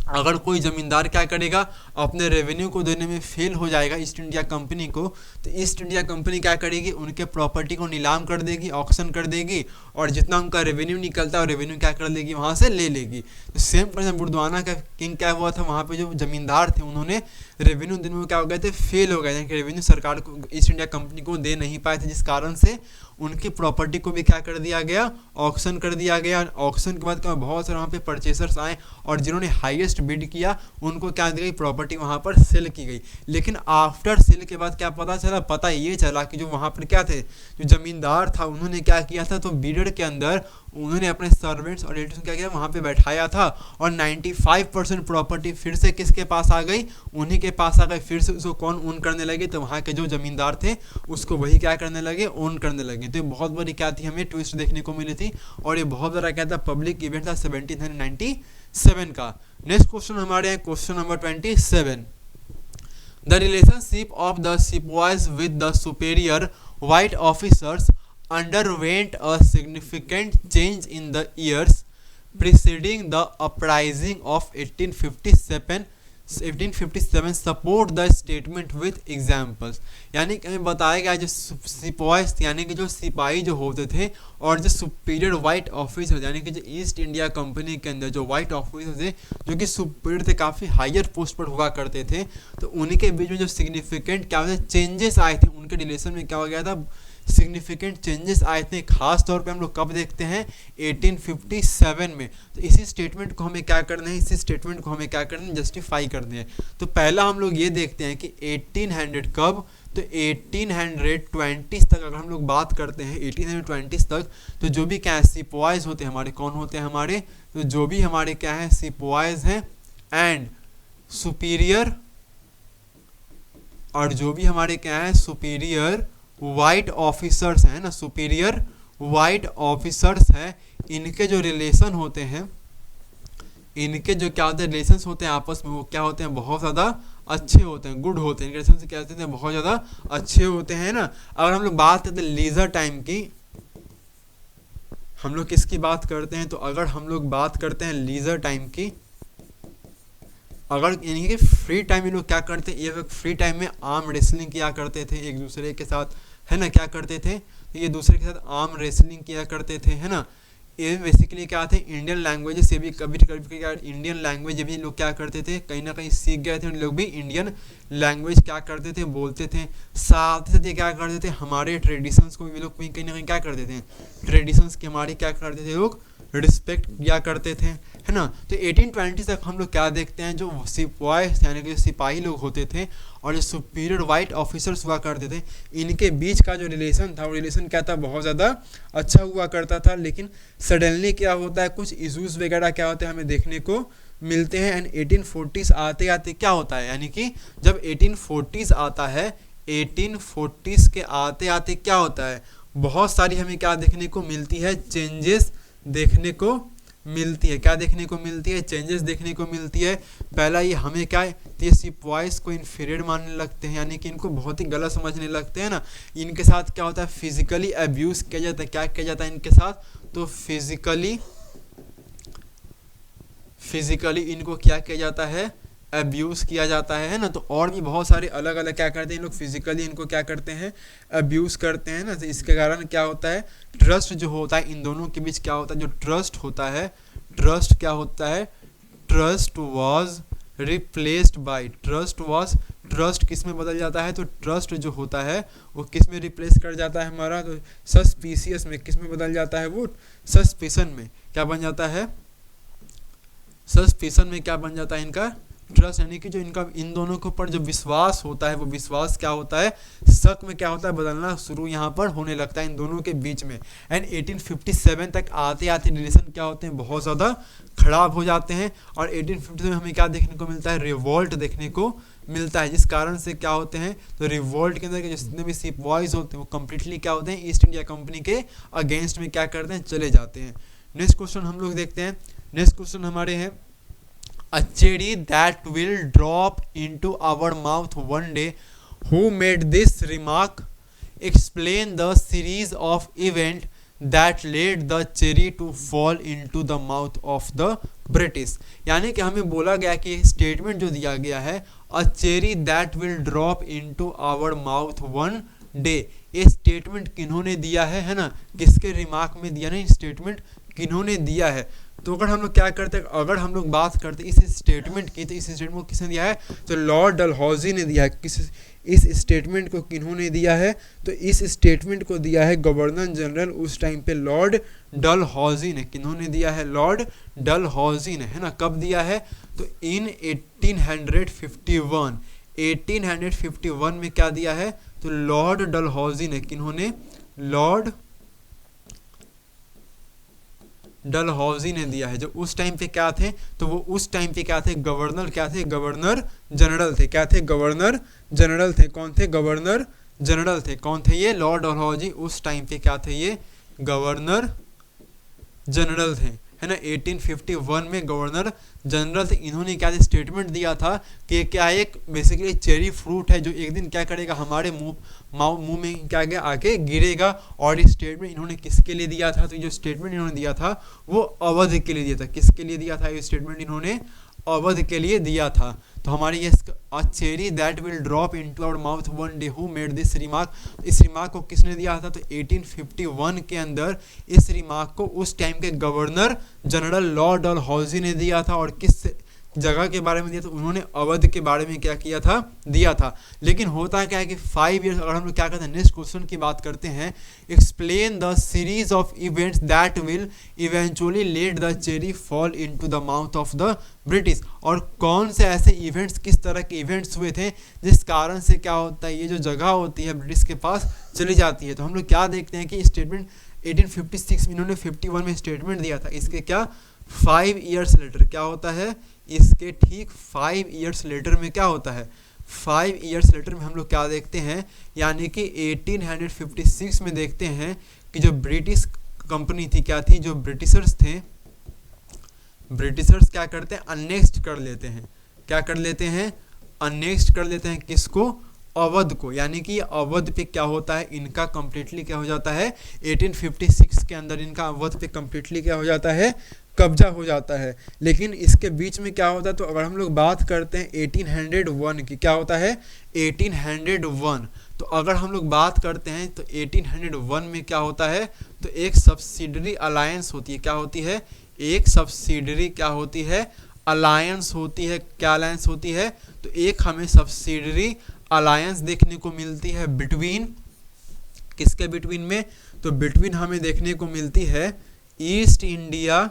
अगर कोई जमींदार क्या करेगा, अपने रेवेन्यू को देने में फेल हो जाएगा ईस्ट इंडिया कंपनी को, तो ईस्ट इंडिया कंपनी क्या करेगी, उनके प्रॉपर्टी को नीलाम कर देगी, ऑक्शन कर देगी और जितना उनका रेवेन्यू निकलता है रेवेन्यू क्या कर लेगी, वहाँ से ले लेगी। तो सेम पर्सन बुर्दवाना का किंग क्या हुआ था, वहाँ पे जो जमींदार थे उन्होंने रेवेन्यू देने में क्या हो गए थे, फेल हो गए थे, रेवेन्यू सरकार को, ईस्ट इंडिया कंपनी को दे नहीं पाए थे, जिस कारण से उनकी प्रॉपर्टी को भी क्या कर दिया गया, ऑक्शन कर दिया गया। ऑक्शन के बाद क्या बहुत सारे वहाँ पे परचेसर्स आए और जिन्होंने हाईएस्ट बिड किया उनको क्या दी गई, प्रॉपर्टी वहाँ पर सेल की गई। लेकिन आफ्टर सेल के बाद क्या पता चला, पता ये चला कि जो वहाँ पर क्या थे, जो जमींदार था उन्होंने क्या किया था, तो बिडर के अंदर उन्होंने अपने सर्वेंट्स और रिलेटिव्स क्या किया, वहाँ पे बैठाया था और 95% प्रॉपर्टी फिर से किसके पास आ गई, उन्हीं के पास आ गई। फिर से उसको कौन ओन करने लगे, तो वहाँ के जो जमींदार थे उसको वही क्या करने लगे, ओन करने लगे। तो ये बहुत बड़ी क्या थी, हमें ट्विस्ट देखने को मिली थी और ये बहुत बड़ा क्या था, पब्लिक इवेंट था 1797 का। नेक्स्ट क्वेश्चन हमारे यहाँ question number 27, the relationship of the sepoys with the superior white officers underwent a significant change in the years preceding the uprising of 1857 support the statement with examples। यानी कि हमें बताया गया जो सिपॉयज यानी कि जो सिपाही जो होते थे और जो सुपीरियर वाइट ऑफिसर यानी कि जो ईस्ट इंडिया कंपनी के अंदर जो वाइट ऑफिसर थे जो कि सुपीरियर थे, काफ़ी हायर पोस्ट पर हुआ करते थे, तो उनके बीच में जो सिग्निफिकेंट क्या होते चेंजेस आए थे, उनके रिलेशन में क्या हो गया था, सिग्निफिकेंट चेंजेस आए थे। खास तौर पे हम लोग कब देखते हैं, 1857 में। तो इसी स्टेटमेंट को हमें क्या करना है, इसी स्टेटमेंट को हमें क्या करना है, जस्टिफाई करना है। तो पहला हम लोग ये देखते हैं कि 1800 कब, तो 1820 तक अगर हम लोग बात करते हैं 1820 तक, तो जो भी क्या है सिपॉयज होते हैं हमारे, कौन होते हैं हमारे, तो जो भी हमारे क्या है सिपॉयज हैं एंड सुपीरियर, और जो भी हमारे क्या है सुपीरियर वाइट ऑफिसर्स हैं ना, सुपीरियर वाइट ऑफिसर्स हैं, इनके जो रिलेशन होते हैं, इनके जो क्या होते हैं रिलेशंस होते हैं आपस में, वो क्या होते हैं, बहुत ज़्यादा अच्छे होते हैं, गुड होते हैं। इनके रिलेशन से क्या होते हैं, बहुत ज़्यादा अच्छे होते हैं ना। अगर हम लोग बात करते हैं लीजर टाइम की, हम लोग किसकी बात करते हैं, तो अगर हम लोग बात करते हैं लीजर टाइम की, अगर यानी कि फ्री टाइम ये लोग क्या करते हैं, ये लोग फ्री टाइम में आर्म रेसलिंग किया करते थे एक दूसरे के साथ, है ना, क्या करते थे, तो ये दूसरे के साथ आर्म रेसलिंग किया करते थे, है ना। ये बेसिकली क्या थे, इंडियन लैंग्वेज से भी कभी कभी क्या इंडियन लैंग्वेज भी लोग क्या करते थे, कहीं ना कहीं सीख गए थे, उन लोग भी इंडियन लैंग्वेज क्या करते थे, बोलते थे। साथ ही साथ ये क्या करते थे, हमारे ट्रेडिशंस को भी लोग कहीं ना कहीं क्या करते थे, ट्रेडिशंस की हमारी क्या करते थे लोग, रिस्पेक्ट किया करते थे, है ना। तो 1820 तक हम लोग क्या देखते हैं, जो सिपॉयज यानी कि सिपाही लोग होते थे और जो सुपीरियर वाइट ऑफिसर्स हुआ करते थे, इनके बीच का जो रिलेशन था वो रिलेशन क्या था, बहुत ज़्यादा अच्छा हुआ करता था। लेकिन सडनली क्या होता है, कुछ इशूज़ वगैरह क्या होते हैं हमें देखने को मिलते हैं। एंड 1840s आते आते क्या होता है, यानी कि जब 1840s आता है, 1840s के आते आते क्या होता है, बहुत सारी हमें क्या देखने को मिलती है, चेंजेस देखने को मिलती है। क्या देखने को मिलती है, चेंजेस देखने को मिलती है। पहला ये हमें क्या है, तो ये सिपॉयज को इन्फीरियर मानने लगते हैं, यानी कि इनको बहुत ही गलत समझने लगते हैं ना। इनके साथ क्या होता है, फिजिकली अब्यूज़ किया जाता है। क्या किया जाता है इनके साथ, तो फिजिकली इनको क्या किया जाता है, अब्यूज़ किया जाता है ना। तो और भी बहुत सारे अलग अलग क्या करते हैं लोग, फिजिकली इनको क्या करते हैं, अब्यूज़ करते हैं ना। तो इसके कारण क्या होता है, ट्रस्ट जो होता है इन दोनों के बीच क्या होता है, जो ट्रस्ट होता है, ट्रस्ट क्या होता है, trust was replaced by, trust किस में बदल जाता है, तो ट्रस्ट जो होता है वो किस में रिप्लेस कर जाता है हमारा, तो सस्पिशियस में। किस में बदल जाता है वो, सस्पिशन में। क्या बन जाता है, सस्पिशन में क्या बन जाता है इनका, ट्रस्ट। यानी कि जो इनका इन दोनों के ऊपर जो विश्वास होता है वो विश्वास क्या होता है, शक में क्या होता है, बदलना शुरू यहाँ पर होने लगता है इन दोनों के बीच में। एंड 1857 तक आते आते रिलेशन क्या होते हैं, बहुत ज़्यादा खराब हो जाते हैं। और 1857 में हमें क्या देखने को मिलता है, रिवोल्ट देखने को मिलता है, जिस कारण से क्या होते हैं, तो रिवोल्ट के अंदर के जितने भी सिप बॉयज़ होते हैं वो कम्प्लीटली क्या होते हैं, ईस्ट इंडिया कंपनी के अगेंस्ट में क्या करते हैं, चले जाते हैं। नेक्स्ट क्वेश्चन हम लोग देखते हैं। नेक्स्ट क्वेश्चन हमारे हैं, a cherry that will drop into our mouth one day. Who made this remark? Explain the series of events that led the cherry to fall into the mouth of the British. यानी कि हमें बोला गया कि statement जो दिया गया है, a cherry that will drop into our mouth one day, ये स्टेटमेंट किन्होंने दिया है ना, किसके रिमार्क में दिया, नहीं स्टेटमेंट किन्होंने दिया है। तो अगर हम लोग क्या करते हैं, अगर हम लोग बात करते हैं इस स्टेटमेंट की, तो इस स्टेटमेंट को किसने दिया है, तो लॉर्ड डलहौजी ने दिया है। इस स्टेटमेंट को किन्होंने दिया है, तो इस स्टेटमेंट को दिया है गवर्नर जनरल उस टाइम पे लॉर्ड डलहौजी ने। किन्होंने दिया है, लॉर्ड डलहौजी ने, है ना। कब दिया है, तो इन 1851 में क्या दिया है, तो लॉर्ड डलहौजी ने। किन्होंने, लॉर्ड डलहौजी ने दिया है। जो उस टाइम पे क्या थे, तो वो उस टाइम पे क्या थे, गवर्नर क्या थे, गवर्नर जनरल थे। क्या थे, गवर्नर जनरल थे। कौन थे, गवर्नर जनरल थे। कौन थे ये, लॉर्ड डलहौजी उस टाइम पे क्या थे, ये गवर्नर जनरल थे, है ना। 1851 में गवर्नर जनरल थे। इन्होंने क्या स्टेटमेंट दिया था कि क्या एक बेसिकली चेरी फ्रूट है जो एक दिन क्या करेगा, हमारे मुंह में क्या गया, आके गिरेगा। और ये स्टेटमेंट इन्होंने किसके लिए दिया था, तो ये जो स्टेटमेंट इन्होंने दिया था वो अवध के लिए दिया था। किसके लिए दिया था ये स्टेटमेंट, इन्होंने अवध के लिए दिया था। तो हमारी ये a cherry that will drop into our mouth one day, who made this remark. इस रिमार्क को किसने दिया था, तो 1851 के अंदर इस रिमार्क को उस टाइम के गवर्नर जनरल लॉर्ड डलहौजी ने दिया था। और किस जगह के बारे में दिया था, उन्होंने अवध के बारे में क्या किया था, दिया था। लेकिन होता क्या है कि 5 ईयर्स, अगर हम लोग क्या करते हैं, नेक्स्ट क्वेश्चन की बात करते हैं, explain the series of events that will eventually let the cherry fall into the mouth of the British. और कौन से ऐसे इवेंट्स, किस तरह के इवेंट्स हुए थे जिस कारण से क्या होता है, ये जो जगह होती है ब्रिटिश के पास चली जाती है। तो हम लोग क्या देखते हैं कि स्टेटमेंट 1856 में इन्होंने 51 में स्टेटमेंट दिया था। इसके क्या 5 ईयर्स लेटर क्या होता है, इसके ठीक 5 ईयर्स लेटर में क्या होता है, 5 ईयर्स लेटर में हम लोग क्या देखते हैं, यानी कि 1856 में देखते हैं कि जो ब्रिटिश कंपनी थी, क्या थी, जो ब्रिटिशर्स थे, ब्रिटिशर्स क्या करते हैं, अनेक्स्ट कर लेते हैं। क्या कर लेते हैं, अनेक्स्ट कर लेते हैं किसको, अवध को। यानी कि अवध पे क्या होता है, इनका कंप्लीटली क्या हो जाता है, 1856 के अंदर इनका अवध पे कंप्लीटली क्या हो जाता है, कब्जा हो जाता है। लेकिन इसके बीच में क्या होता है, तो अगर हम लोग बात करते हैं 1801 की, क्या होता है 1801, तो अगर हम लोग बात करते हैं तो 1801 में क्या होता है, तो एक सब्सिडरी अलायंस होती है। क्या होती है, एक सब्सिडरी क्या होती है, अलायंस होती है। क्या अलायंस होती है, तो एक हमें सब्सिडरी अलायंस देखने को मिलती है बिटवीन, किसके बिटवीन में, तो बिटवीन हमें देखने को मिलती है east India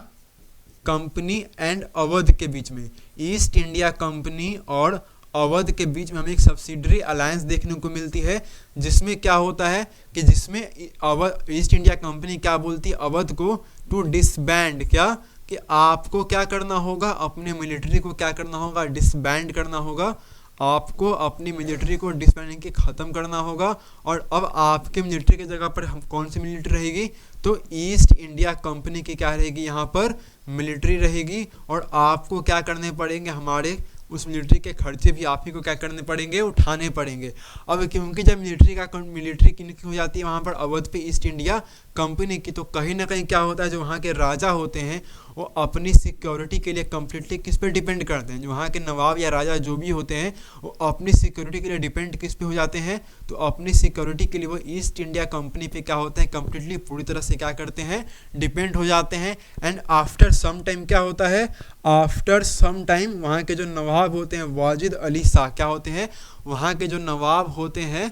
company and Awadh के बीच में। ईस्ट इंडिया कंपनी और अवध के बीच में हमें एक सब्सिडरी अलायंस देखने को मिलती है, जिसमें क्या होता है कि जिसमें अवध, ईस्ट इंडिया कंपनी क्या बोलती है अवध को, टू डिसबैंड, क्या कि आपको क्या करना होगा, अपने मिलिट्री को क्या करना होगा, डिसबैंड करना होगा। आपको अपनी मिलिट्री को डिसबैंड के ख़त्म करना होगा। और अब आपके मिलिट्री की जगह पर हम कौन सी मिलिट्री रहेगी, तो ईस्ट इंडिया कंपनी की क्या रहेगी, यहाँ पर मिलिट्री रहेगी। और आपको क्या करने पड़ेंगे, हमारे उस मिलिट्री के खर्चे भी आप ही को क्या करने पड़ेंगे, उठाने पड़ेंगे। अब क्योंकि जब मिलिट्री किनकी हो जाती है वहाँ पर अवध पे ईस्ट इंडिया कंपनी की, तो कहीं ना कहीं क्या होता है, जो वहाँ के राजा होते हैं वो अपनी सिक्योरिटी के लिए कम्प्लीटली किस पे डिपेंड करते हैं। जो वहाँ के नवाब या राजा जो भी होते हैं वो अपनी सिक्योरिटी के लिए डिपेंड किस पे हो जाते हैं, तो अपनी सिक्योरिटी के लिए वो ईस्ट इंडिया कंपनी पे क्या होते हैं, कम्प्लीटली पूरी तरह से क्या करते हैं, डिपेंड हो जाते हैं। एंड आफ्टर सम टाइम क्या होता है, आफ्टर सम टाइम वहाँ के जो नवाब होते हैं वाजिद अली शाह क्या होते हैं, वहाँ के जो नवाब होते हैं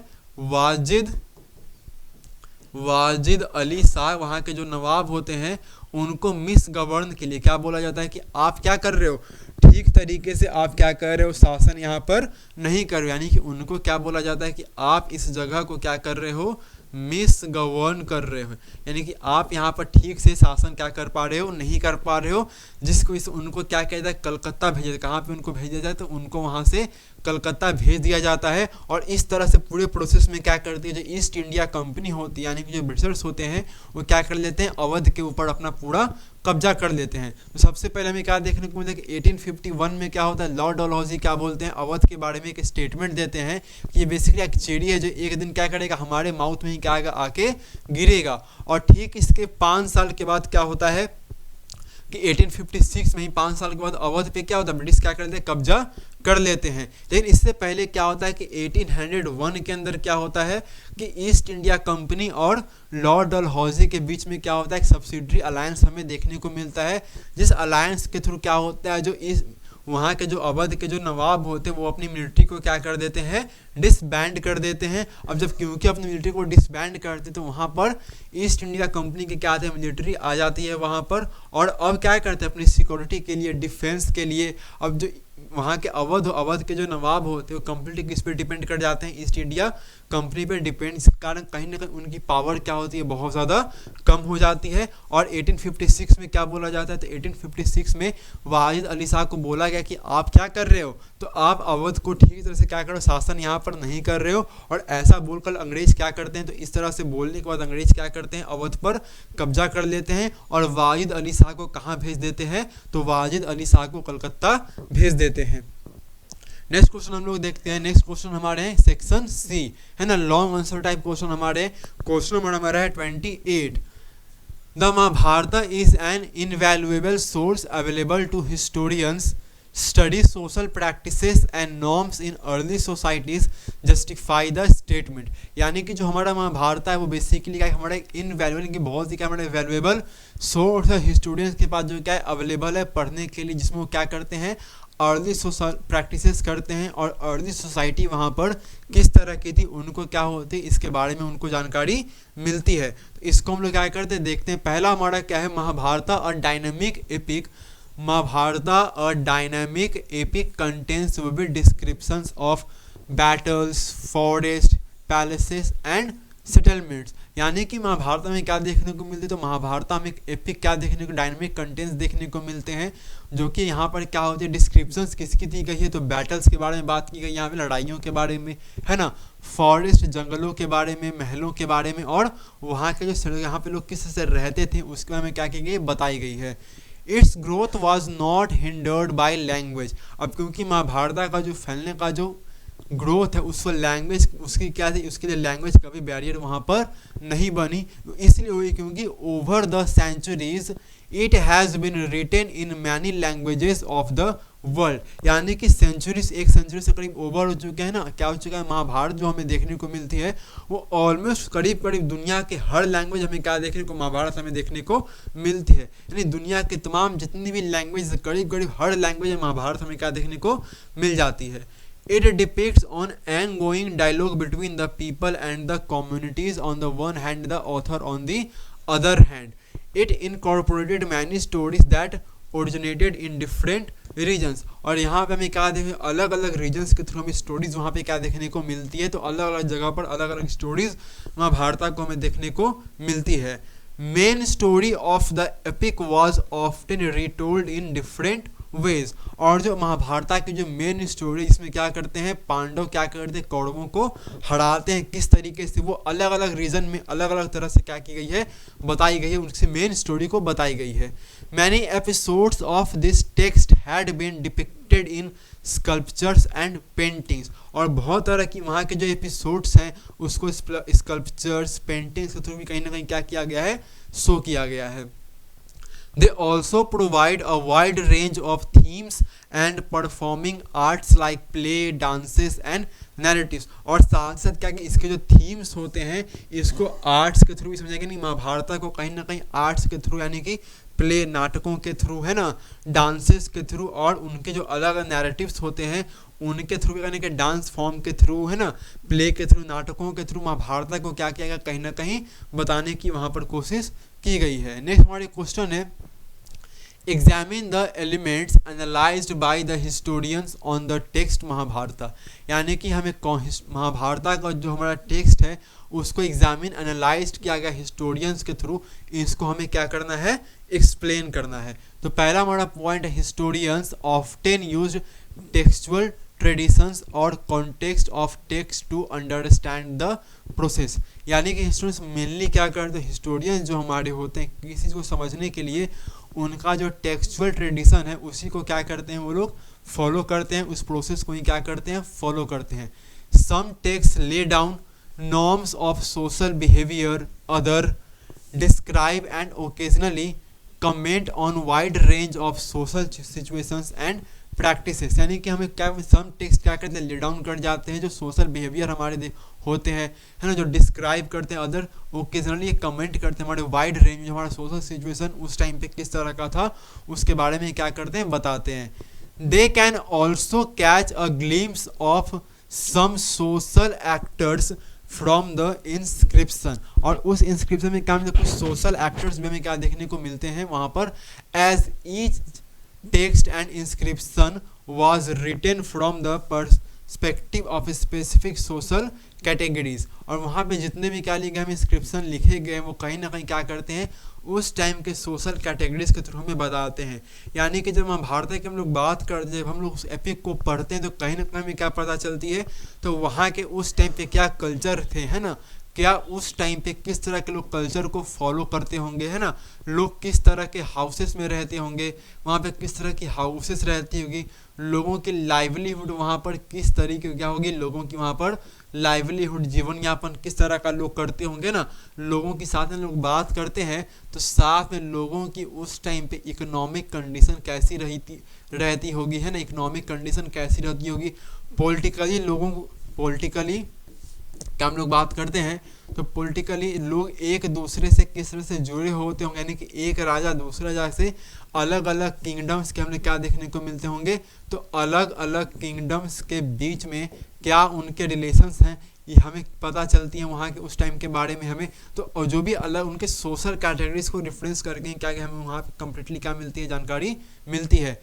वाजिद अली शाह, वहाँ के जो नवाब होते हैं उनको मिस गवर्न के लिए क्या बोला जाता है कि आप क्या कर रहे हो, ठीक तरीके से आप क्या कर रहे हो, शासन यहाँ पर नहीं कर रहे हो। यानी कि उनको क्या बोला जाता है कि आप इस जगह को क्या कर रहे हो, मिस गवर्न कर रहे हो, यानी कि आप यहाँ पर ठीक से शासन क्या कर पा रहे हो, नहीं कर पा रहे हो। जिसको इस उनको क्या कहता है, कलकत्ता भेजा, कहाँ पे उनको भेजा जाए, तो उनको वहाँ से कलकत्ता भेज दिया जाता है। और इस तरह से पूरे प्रोसेस में क्या करती है, जो ईस्ट इंडिया कंपनी होती है यानी कि जो ब्रिटिशर्स होते हैं वो क्या कर लेते हैं, अवध के ऊपर अपना पूरा कब्जा कर लेते हैं। तो सबसे पहले हमें क्या देखने को मिलता है कि 1851 में क्या होता है, लॉर्ड डलहौजी क्या बोलते हैं, अवध के बारे में एक स्टेटमेंट देते हैं कि ये बेसिकली एक चेरी है जो एक दिन क्या करेगा, हमारे माउथ में ही क्या आएगा, आके गिरेगा। और ठीक इसके 5 साल के बाद क्या होता है कि 1856 में ही 5 साल के बाद अवध पे क्या होता है, ब्रिटिश क्या कर लेते हैं, कब्जा कर लेते हैं। लेकिन इससे पहले क्या होता है कि 1801 के अंदर क्या होता है कि ईस्ट इंडिया कंपनी और लॉर्ड डलहौजी के बीच में क्या होता है, एक सब्सिडरी अलायंस हमें देखने को मिलता है। जिस अलायंस के थ्रू क्या होता है, जो इस वहाँ के जो अवध के जो नवाब होते हैं वो अपनी मिलिट्री को क्या कर देते हैं, डिसबैंड कर देते हैं। अब जब क्योंकि अपनी मिलिट्री को डिसबैंड करते हैं तो वहाँ पर ईस्ट इंडिया कंपनी के क्या आते हैं, मिलिट्री आ जाती है वहाँ पर। और अब क्या करते हैं, अपनी सिक्योरिटी के लिए, डिफेंस के लिए, अब जो वहाँ के अवध के जो नवाब होते हैं वो कम्प्लीटली किस पे डिपेंड कर जाते हैं, ईस्ट इंडिया कंपनी पे डिपेंड। इस कारण कहीं ना कहीं उनकी पावर क्या होती है, बहुत ज़्यादा कम हो जाती है। और 1856 में क्या बोला जाता है, तो 1856 में वाजिद अली शाह को बोला गया कि आप क्या कर रहे हो, तो आप अवध को ठीक तरह से क्या करो, शासन यहाँ पर नहीं कर रहे हो। और ऐसा बोलकर अंग्रेज क्या करते हैं, तो इस तरह से बोलने के बाद अंग्रेज क्या करते हैं, अवध पर कब्जा कर लेते हैं और वाजिद अली शाह को कहाँ भेज देते हैं, तो वाजिद अली शाह को कलकत्ता भेज देते हैं। नेक्स्ट क्वेश्चन हम लोग देखते हैं। नेक्स्ट क्वेश्चन हमारे हैं सेक्शन सी, है ना, लॉन्ग आंसर टाइप क्वेश्चन हमारे। क्वेश्चन नंबर हमारा है 28। The Mahabharata is an invaluable source available to historians study social practices and norms in early societies justify the statement. यानी कि जो हमारा महाभारत है वो बेसिकली क्या है, हमारा एक इनवैल्यूएबल की बहुत ही क्या हमारे वैल्यूएबल सोर्स है, हिस्टोरियंस के पास जो क्या है अवेलेबल है पढ़ने के लिए, जिसमें वो क्या करते हैं, अर्ली सोशल प्रैक्टिसेस करते हैं। और अर्ली सोसाइटी वहाँ पर किस तरह की थी, उनको क्या होती है, इसके बारे में उनको जानकारी मिलती है। तो इसको हम लोग क्या करते हैं, देखते हैं। पहला हमारा क्या है, महाभारत और डायनामिक एपिक। महाभारत और dynamic epic contents vivid descriptions of battles, forest, palaces and settlements. यानी कि महाभारत में क्या देखने को मिलते हैं, तो महाभारत में एक एपिक क्या देखने को, डायनामिक कंटेंट्स देखने को मिलते हैं, जो कि यहाँ पर क्या होती है, डिस्क्रिप्शंस किसकी दी गई है, तो बैटल्स के बारे में बात की गई, यहाँ पे लड़ाइयों के बारे में, है ना, फॉरेस्ट जंगलों के बारे में, महलों के बारे में, और वहाँ के जो यहाँ पे लोग किस से रहते थे उसके बारे में क्या की गई, बताई गई है। It's growth was not hindered by language. अब क्योंकि महाभारत का जो फैलने का जो ग्रोथ है उसको लैंग्वेज उसकी क्या थी, उसके लिए लैंग्वेज कभी बैरियर वहाँ पर नहीं बनी, इसलिए हुई क्योंकि over the centuries it has been written in many languages of the world. यानी कि सेंचुरीज, एक सेंचुरी से करीब ओवर हो चुके हैं ना, क्या हो चुका है, महाभारत जो हमें देखने को मिलती है वो ऑलमोस्ट करीब करीब दुनिया के हर लैंग्वेज हमें क्या देखने को, महाभारत हमें देखने को मिलती है। यानी दुनिया के तमाम जितनी भी लैंग्वेज, करीब करीब हर लैंग्वेज महाभारत हमें क्या देखने को मिल जाती है। It depicts on ongoing dialogue between the people and the communities on the one hand, the author on the other hand. It incorporated many stories that originated in different regions. और यहाँ पे हमें क्या देखें, अलग अलग रीजन्स के through हमें स्टोरीज वहाँ पे क्या देखने को मिलती है, तो अलग अलग जगह पर अलग अलग स्टोरीज महाभारत को हमें देखने को मिलती है। Main story of the epic was often retold in different ways. और जो महाभारत की जो मेन स्टोरी, इसमें क्या करते हैं, पांडव क्या करते हैं, कौरवों को हराते हैं, किस तरीके से वो अलग अलग रीजन में अलग अलग तरह से क्या की गई है, बताई गई है, उनसे मेन स्टोरी को बताई गई है। Many episodes of this text had been depicted in sculptures and paintings. और बहुत तरह की वहाँ के जो एपिसोड्स हैं उसको स्कल्पचर्स, पेंटिंग्स के थ्रू भी कहीं ना कहीं क्या किया गया है, शो किया गया है। They also provide a wide range of themes and performing arts like play, dances and narratives. और साथ साथ क्या कि इसके जो थीम्स होते हैं इसको आर्ट्स के थ्रू भी समझेंगे, नहीं महाभारत को कहीं ना कहीं आर्ट्स के थ्रू यानी कि प्ले नाटकों के थ्रू है ना, डांसेस के थ्रू और उनके जो अलग अलग नैरेटिव्स होते हैं उनके थ्रू यानी कि डांस फॉर्म के थ्रू है ना, प्ले के थ्रू, नाटकों के थ्रू महाभारत को क्या किया गया कहीं ना कहीं बताने की वहाँ पर कोशिश की गई है। नेक्स्ट हमारी क्वेश्चन है examine the elements analysed by the historians on the text Mahabharata, यानी कि हमें महाभारता का जो हमारा टेक्स्ट है उसको एग्जामिन एनालाइज किया गया हिस्टोरियंस के थ्रू, इसको हमें क्या करना है एक्सप्लेन करना है। तो पहला हमारा पॉइंट है historians often used textual traditions और context of text to understand the process, यानी कि हिस्टोरियंस मेनली क्या करते हैं, हिस्टोरियंस जो हमारे होते हैं किसी चीज़ को समझने के लिए उनका जो टेक्सचुअल ट्रेडिशन है उसी को क्या करते हैं वो लोग फॉलो करते हैं, उस प्रोसेस को ही क्या करते हैं फॉलो करते हैं। Some text lay down norms of social behaviour, other describe and occasionally comment on wide range of social situations and practices, यानी कि हमें क्या सम टेक्स्ट क्या करते हैं ले डाउन कर जाते हैं जो सोशल बिहेवियर हमारे होते हैं है ना, जो डिस्क्राइब करते हैं, अदर ओकेजनली कमेंट करते हैं हमारे वाइड रेंज में हमारा सोशल सिचुएशन उस टाइम पे किस तरह का था उसके बारे में क्या करते हैं बताते हैं। They can also catch a glimpse of some social actors from the inscription, और उस इंस्क्रिप्शन में क्या कुछ सोशल एक्टर्स भी हमें क्या देखने को मिलते हैं वहाँ पर, as each text and inscription was written from the perspective of specific social categories, और वहाँ पे जितने भी क्या लिखे हम इंस्क्रिप्शन लिखे गए वो कहीं ना कहीं क्या करते हैं उस टाइम के सोशल कैटेगरीज के थ्रू हमें बताते हैं। यानी कि जब महाभारत की हम लोग बात करते हैं, जब हम लोग उस एपिक को पढ़ते हैं तो कहीं ना कहीं हमें क्या पता चलती है, तो वहाँ के उस टाइम पे क्या कल्चर थे है ना, क्या उस टाइम पे किस तरह के लोग कल्चर को फॉलो करते होंगे है ना, लोग किस तरह के हाउसेस में रहते होंगे, वहाँ पे किस तरह की हाउसेस रहती होगी, लोगों की लाइवलीहुड वहाँ पर किस तरीके की क्या होगी, लोगों की वहाँ पर लाइवलीहुड जीवन यापन किस तरह का लोग करते होंगे ना, लोगों के साथ में लोग बात करते हैं तो साथ में लोगों की उस टाइम पे इकोनॉमिक कंडीशन कैसी रहती होगी है ना, इकोनॉमिक कंडीशन कैसी रहती होगी, पॉलिटिकली लोगों को पॉलिटिकली क्या हम लोग बात करते हैं तो पॉलिटिकली लोग एक दूसरे से किस तरह से जुड़े होते होंगे, यानी कि एक राजा दूसरे राजा से अलग अलग किंगडम्स के हमने क्या देखने को मिलते होंगे, तो अलग अलग किंगडम्स के बीच में क्या उनके रिलेशंस हैं ये हमें पता चलती है वहाँ के उस टाइम के बारे में हमें, तो जो भी अलग उनके सोशल कैटेगरीज को रिफरेंस करके क्या हमें वहाँ कंप्लीटली क्या मिलती है जानकारी मिलती है।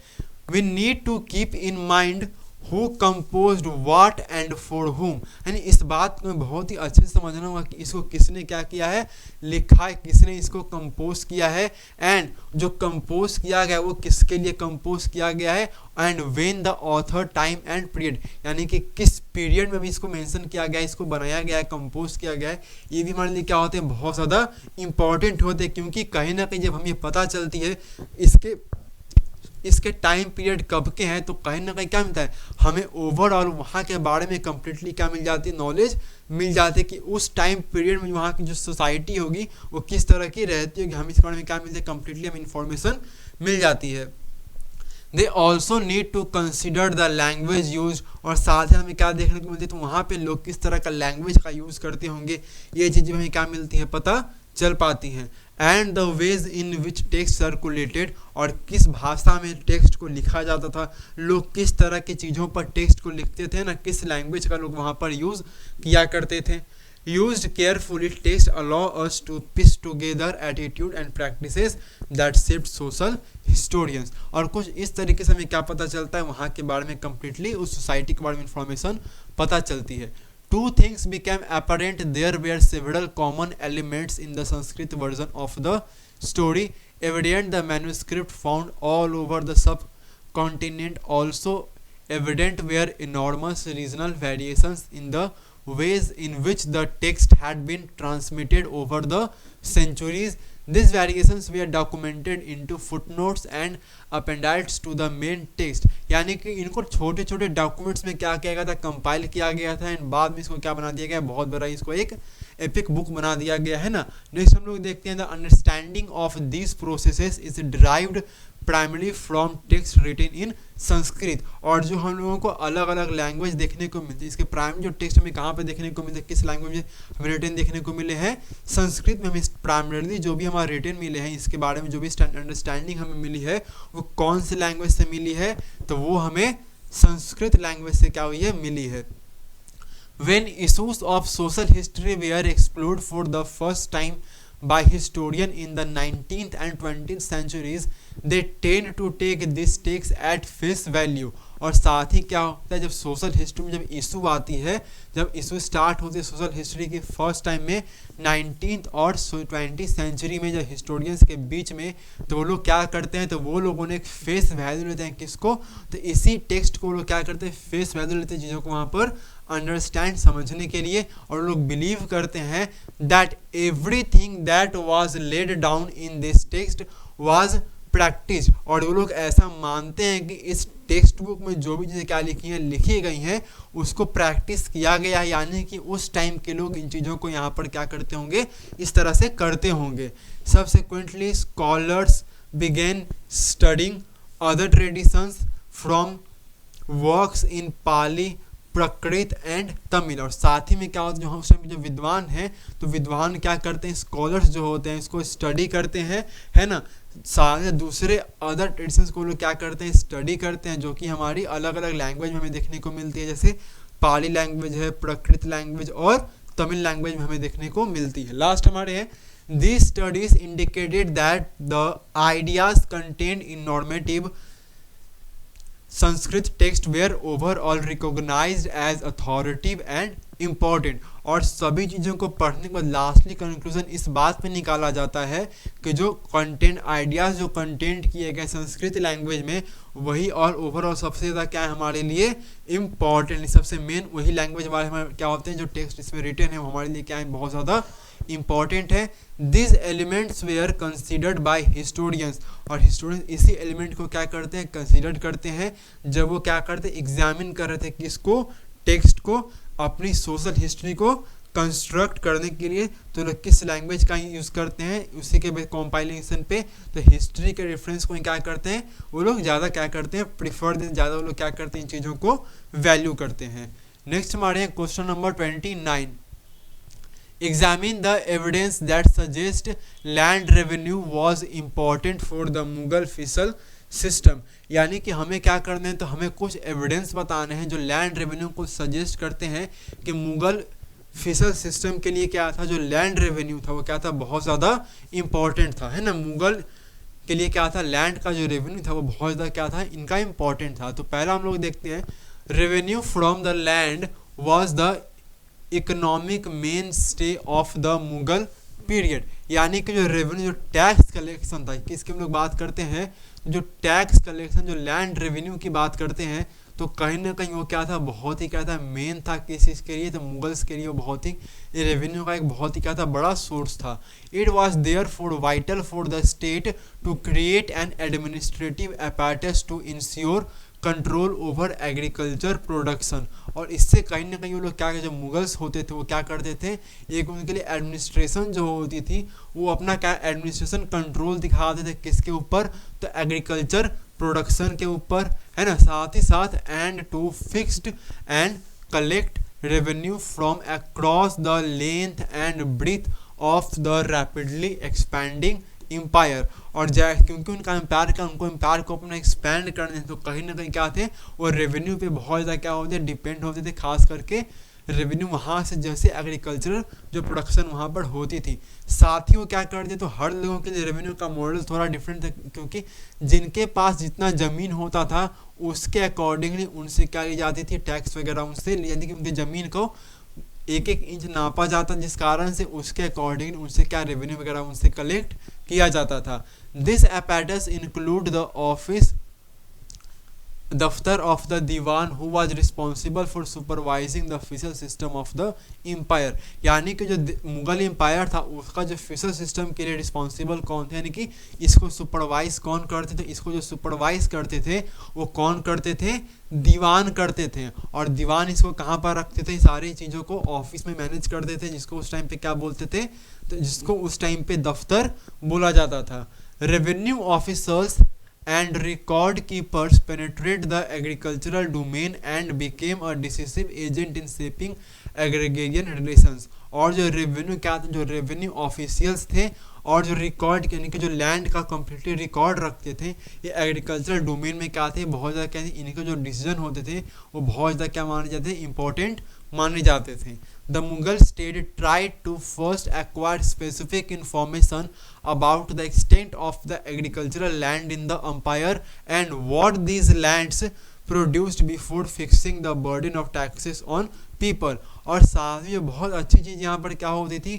We need to keep in mind who composed what and for whom, यानी इस बात को बहुत ही अच्छे से समझना होगा कि इसको किसने क्या किया है लिखा है, किसने इसको कंपोज किया है, एंड जो कंपोज किया गया वो किसके लिए कंपोज किया गया है, and when the author time and period, यानी कि किस पीरियड में भी इसको मेंशन किया गया है, इसको बनाया गया है, कंपोज किया गया है, ये भी हमारे लिए क्या होते हैं बहुत ज़्यादा इंपॉर्टेंट होते हैं, क्योंकि कहीं ना कहीं जब हमें पता चलती है इसके टाइम पीरियड कब के हैं तो कहीं ना कहीं क्या मिलता है हमें ओवरऑल वहाँ के बारे में कम्प्लीटली क्या मिल जाती है नॉलेज मिल जाती है कि उस टाइम पीरियड में वहाँ की जो सोसाइटी होगी वो किस तरह की रहती होगी, हम इस बारे में क्या मिलते हैं कम्प्लीटली हमें इंफॉर्मेशन मिल जाती है। They also need to consider the language use, और साथ ही हमें क्या देखने को मिलती है तो वहाँ पे लोग किस तरह का लैंग्वेज का यूज़ करते होंगे, ये चीज़ें हमें क्या मिलती है पता चल पाती हैं। And the ways in which text circulated, और किस भाषा में टेक्स्ट को लिखा जाता था, लोग किस तरह की चीज़ों पर टेक्स्ट को लिखते थे ना, किस लैंग्वेज का लोग वहाँ पर यूज़ किया करते थे। Used carefully text allow us to piece together attitude and practices that shaped social historians, और कुछ इस तरीके से हमें क्या पता चलता है वहाँ के बारे में कम्प्लीटली उस सोसाइटी के बारे में इंफॉर्मेशन पता चलती है। Two things became apparent. There were several common elements in the Sanskrit version of the story. Evident the manuscript found all over the subcontinent. Also evident were enormous regional variations in the ways in which the text had been transmitted over the centuries. These variations were documented into footnotes and appendix to the main text. यानी कि इनको छोटे छोटे documents में क्या किया गया था, कंपाइल किया गया था एंड बाद में इसको क्या बना दिया गया, बहुत बड़ा इसको एक एपिक बुक बना दिया गया है ना। नेक्स्ट हम लोग देखते हैं the understanding of this processes is derived primary from text written in Sanskrit. और जो हम लोगों को अलग अलग लैंग्वेज देखने को मिलती है, इसके प्राइमरी जो टेक्स्ट हमें कहाँ पे देखने को मिलते हैं, किस लैंग्वेज में हमें रिटन देखने को मिले हैं, संस्कृत में। हमें प्राइमरली जो भी हमारे रिटन मिले हैं, इसके बारे में जो भी अंडरस्टैंडिंग हमें मिली है वो कौन सी लैंग्वेज से मिली है, तो वो हमें संस्कृत लैंग्वेज से क्या हुई है, मिली है। When issues of social history were explored for the first time by historians in the 19th and 20th centuries, they tend to take this text at face value। और साथ ही क्या होता है, जब सोशल हिस्ट्री में जब इशू आती है, जब इशू स्टार्ट होती है सोशल हिस्ट्री की फर्स्ट टाइम में 19th और 20th सेंचुरी में जब हिस्टोरियंस के बीच में, तो वो लोग क्या करते हैं, तो वो लोगों ने एक फेस वैल्यू लेते हैं किसको, तो इसी टेक्स्ट को वो लोग क्या करते हैं, फेस वैल्यू लेते हैं चीज़ों को वहाँ पर अंडरस्टैंड समझने के लिए। और लोग बिलीव करते हैं that everything that was laid down in this text was practice. और वो लोग ऐसा मानते हैं कि इस टेक्स्ट बुक में जो भी चीज़ें क्या लिखी गई हैं उसको प्रैक्टिस किया गया है, यानी कि उस टाइम के लोग इन चीज़ों को यहाँ पर क्या करते होंगे, इस तरह से करते होंगे। Subsequently scholars begin studying other traditions from works in Pali, Prakrit and Tamil. और साथ ही में क्या होता है, जो उस टाइम जो विद्वान हैं, तो विद्वान क्या करते हैं, स्कॉलर्स जो होते हैं इसको स्टडी करते हैं, है ना। सारे दूसरे अदर ट्रेडिशंस को लोग क्या करते हैं, स्टडी करते हैं, जो कि हमारी अलग अलग लैंग्वेज में हमें देखने को मिलती है, जैसे पाली लैंग्वेज है, प्रकृत लैंग्वेज और तमिल लैंग्वेज में हमें देखने को मिलती है। लास्ट हमारे हैं These studies indicated that the ideas contained in normative Sanskrit text were overall recognized as authoritative and important। और सभी चीज़ों को पढ़ने के बाद लास्टली कंक्लूजन इस बात पे निकाला जाता है कि जो कंटेंट आइडियाज़ जो कंटेंट किए गए संस्कृत लैंग्वेज में, वही और ओवरऑल सबसे ज़्यादा क्या है हमारे लिए इम्पॉर्टेंट, सबसे मेन वही लैंग्वेज वाले हमारे क्या होते हैं, जो टेक्स्ट इसमें रिटन है वो हमारे लिए क्या है, बहुत ज़्यादा इम्पॉर्टेंट है। This elements were considered by historians. और हिस्टोरियंस इसी एलिमेंट को क्या करते हैं, कंसिडर करते हैं, जब वो क्या करते हैं, एग्जामिन कर रहे थे किसको, टेक्स्ट को, अपनी सोशल हिस्ट्री को कंस्ट्रक्ट करने के लिए। तो लोग किस लैंग्वेज का यूज़ करते हैं, उसी के कॉम्पाइलेशन पे, तो हिस्ट्री के रेफरेंस को क्या करते हैं, वो लोग ज़्यादा क्या करते हैं, प्रीफर ज़्यादा वो लोग क्या करते हैं, इन चीज़ों को वैल्यू करते हैं। नेक्स्ट हमारे हैं question number 29। Examine the evidence that suggests land revenue was important for the Mughal fiscal system। यानी कि हमें क्या करना है, तो हमें कुछ एविडेंस बताने हैं जो लैंड रेवेन्यू को सजेस्ट करते हैं कि मुगल फिशल सिस्टम के लिए क्या था, जो लैंड रेवेन्यू था वो क्या था, बहुत ज़्यादा इम्पॉर्टेंट था, है ना। मुगल के लिए क्या था, लैंड का जो रेवेन्यू था वो बहुत ज़्यादा क्या था, इनका इम्पॉर्टेंट था। तो पहला हम लोग देखते हैं, revenue from the land was the economic main stay of the Mughal period. यानी कि जो रेवेन्यू, जो टैक्स कलेक्शन था, किसकी हम लोग बात करते हैं, जो टैक्स कलेक्शन, जो लैंड रेवेन्यू की बात करते हैं, तो कहीं ना कहीं वो क्या था, बहुत ही क्या था, मेन था किस चीज़ के लिए, तो मुगल्स के लिए वो बहुत ही रेवेन्यू का एक बहुत ही क्या था, बड़ा सोर्स था। It was there for vital for the state to create an administrative apparatus to ensure control over agriculture production. और इससे कहीं ना कहीं वो लोग क्या, जो मुगल्स होते थे वो क्या करते थे, एक उनके लिए एडमिनिस्ट्रेशन जो होती थी वो अपना क्या एडमिनिस्ट्रेशन कंट्रोल दिखाते थे किसके ऊपर, तो एग्रीकल्चर प्रोडक्शन के ऊपर, है ना। साथ ही साथ and to fixed and collect revenue from across the length and breath of the rapidly expanding empire. और क्योंकि उनका एम्पायर का, उनको एम्पायर को अपना एक्सपैंड करने, तो कहीं ना कहीं क्या थे, वो रेवेन्यू पे बहुत ज़्यादा क्या होते, डिपेंड होते थे, खास करके रेवेन्यू वहाँ से जैसे एग्रीकल्चर जो प्रोडक्शन वहाँ पर होती थी। साथ ही वो क्या करते, तो हर लोगों के लिए रेवेन्यू का मॉडल थोड़ा डिफरेंट था, क्योंकि जिनके पास जितना ज़मीन होता था उसके अकॉर्डिंगली उनसे क्या ली जाती थी, टैक्स वगैरह उनसे, यानी कि उनकी ज़मीन को एक एक इंच नापा जाता, जिस कारण से उसके अकॉर्डिंग उनसे क्या रेवेन्यू वगैरह उनसे कलेक्ट किया जाता था। This apparatus include the office daftar of the diwan who was responsible for supervising the fiscal system of the empire, यानी कि जो मुगल एम्पायर था उसका जो फिशल सिस्टम के लिए रिस्पॉन्सिबल कौन थे, यानी कि इसको सुपरवाइज कौन करते थे, इसको जो सुपरवाइज करते थे वो कौन करते थे, दीवान करते थे। और दीवान इसको कहाँ पर रखते थे, सारी चीज़ों को ऑफिस में मैनेज करते थे, जिसको उस टाइम पे क्या बोलते थे, तो जिसको उस टाइम पे दफ्तर बोला जाता था। Revenue officers and record keepers penetrate the agricultural domain and became a decisive agent in shaping agrarian relations। और जो रेवेन्यू क्या थे, जो रेवेन्यू ऑफिशियल्स थे और जो रिकॉर्ड यानी कि जो लैंड का कम्प्लीटली रिकॉर्ड रखते थे, ये एग्रीकल्चरल डोमेन में क्या थे, बहुत ज़्यादा क्या थे, इनके जो डिसीजन होते थे वो बहुत ज़्यादा क्या माने जाते थे, इंपॉर्टेंट माने जाते थे। The Mughal state tried to first acquire specific information about the extent of the agricultural land in the empire and what these lands produced before fixing the burden of taxes on people। और साथ ही बहुत अच्छी चीज़ यहाँ पर क्या होती थी,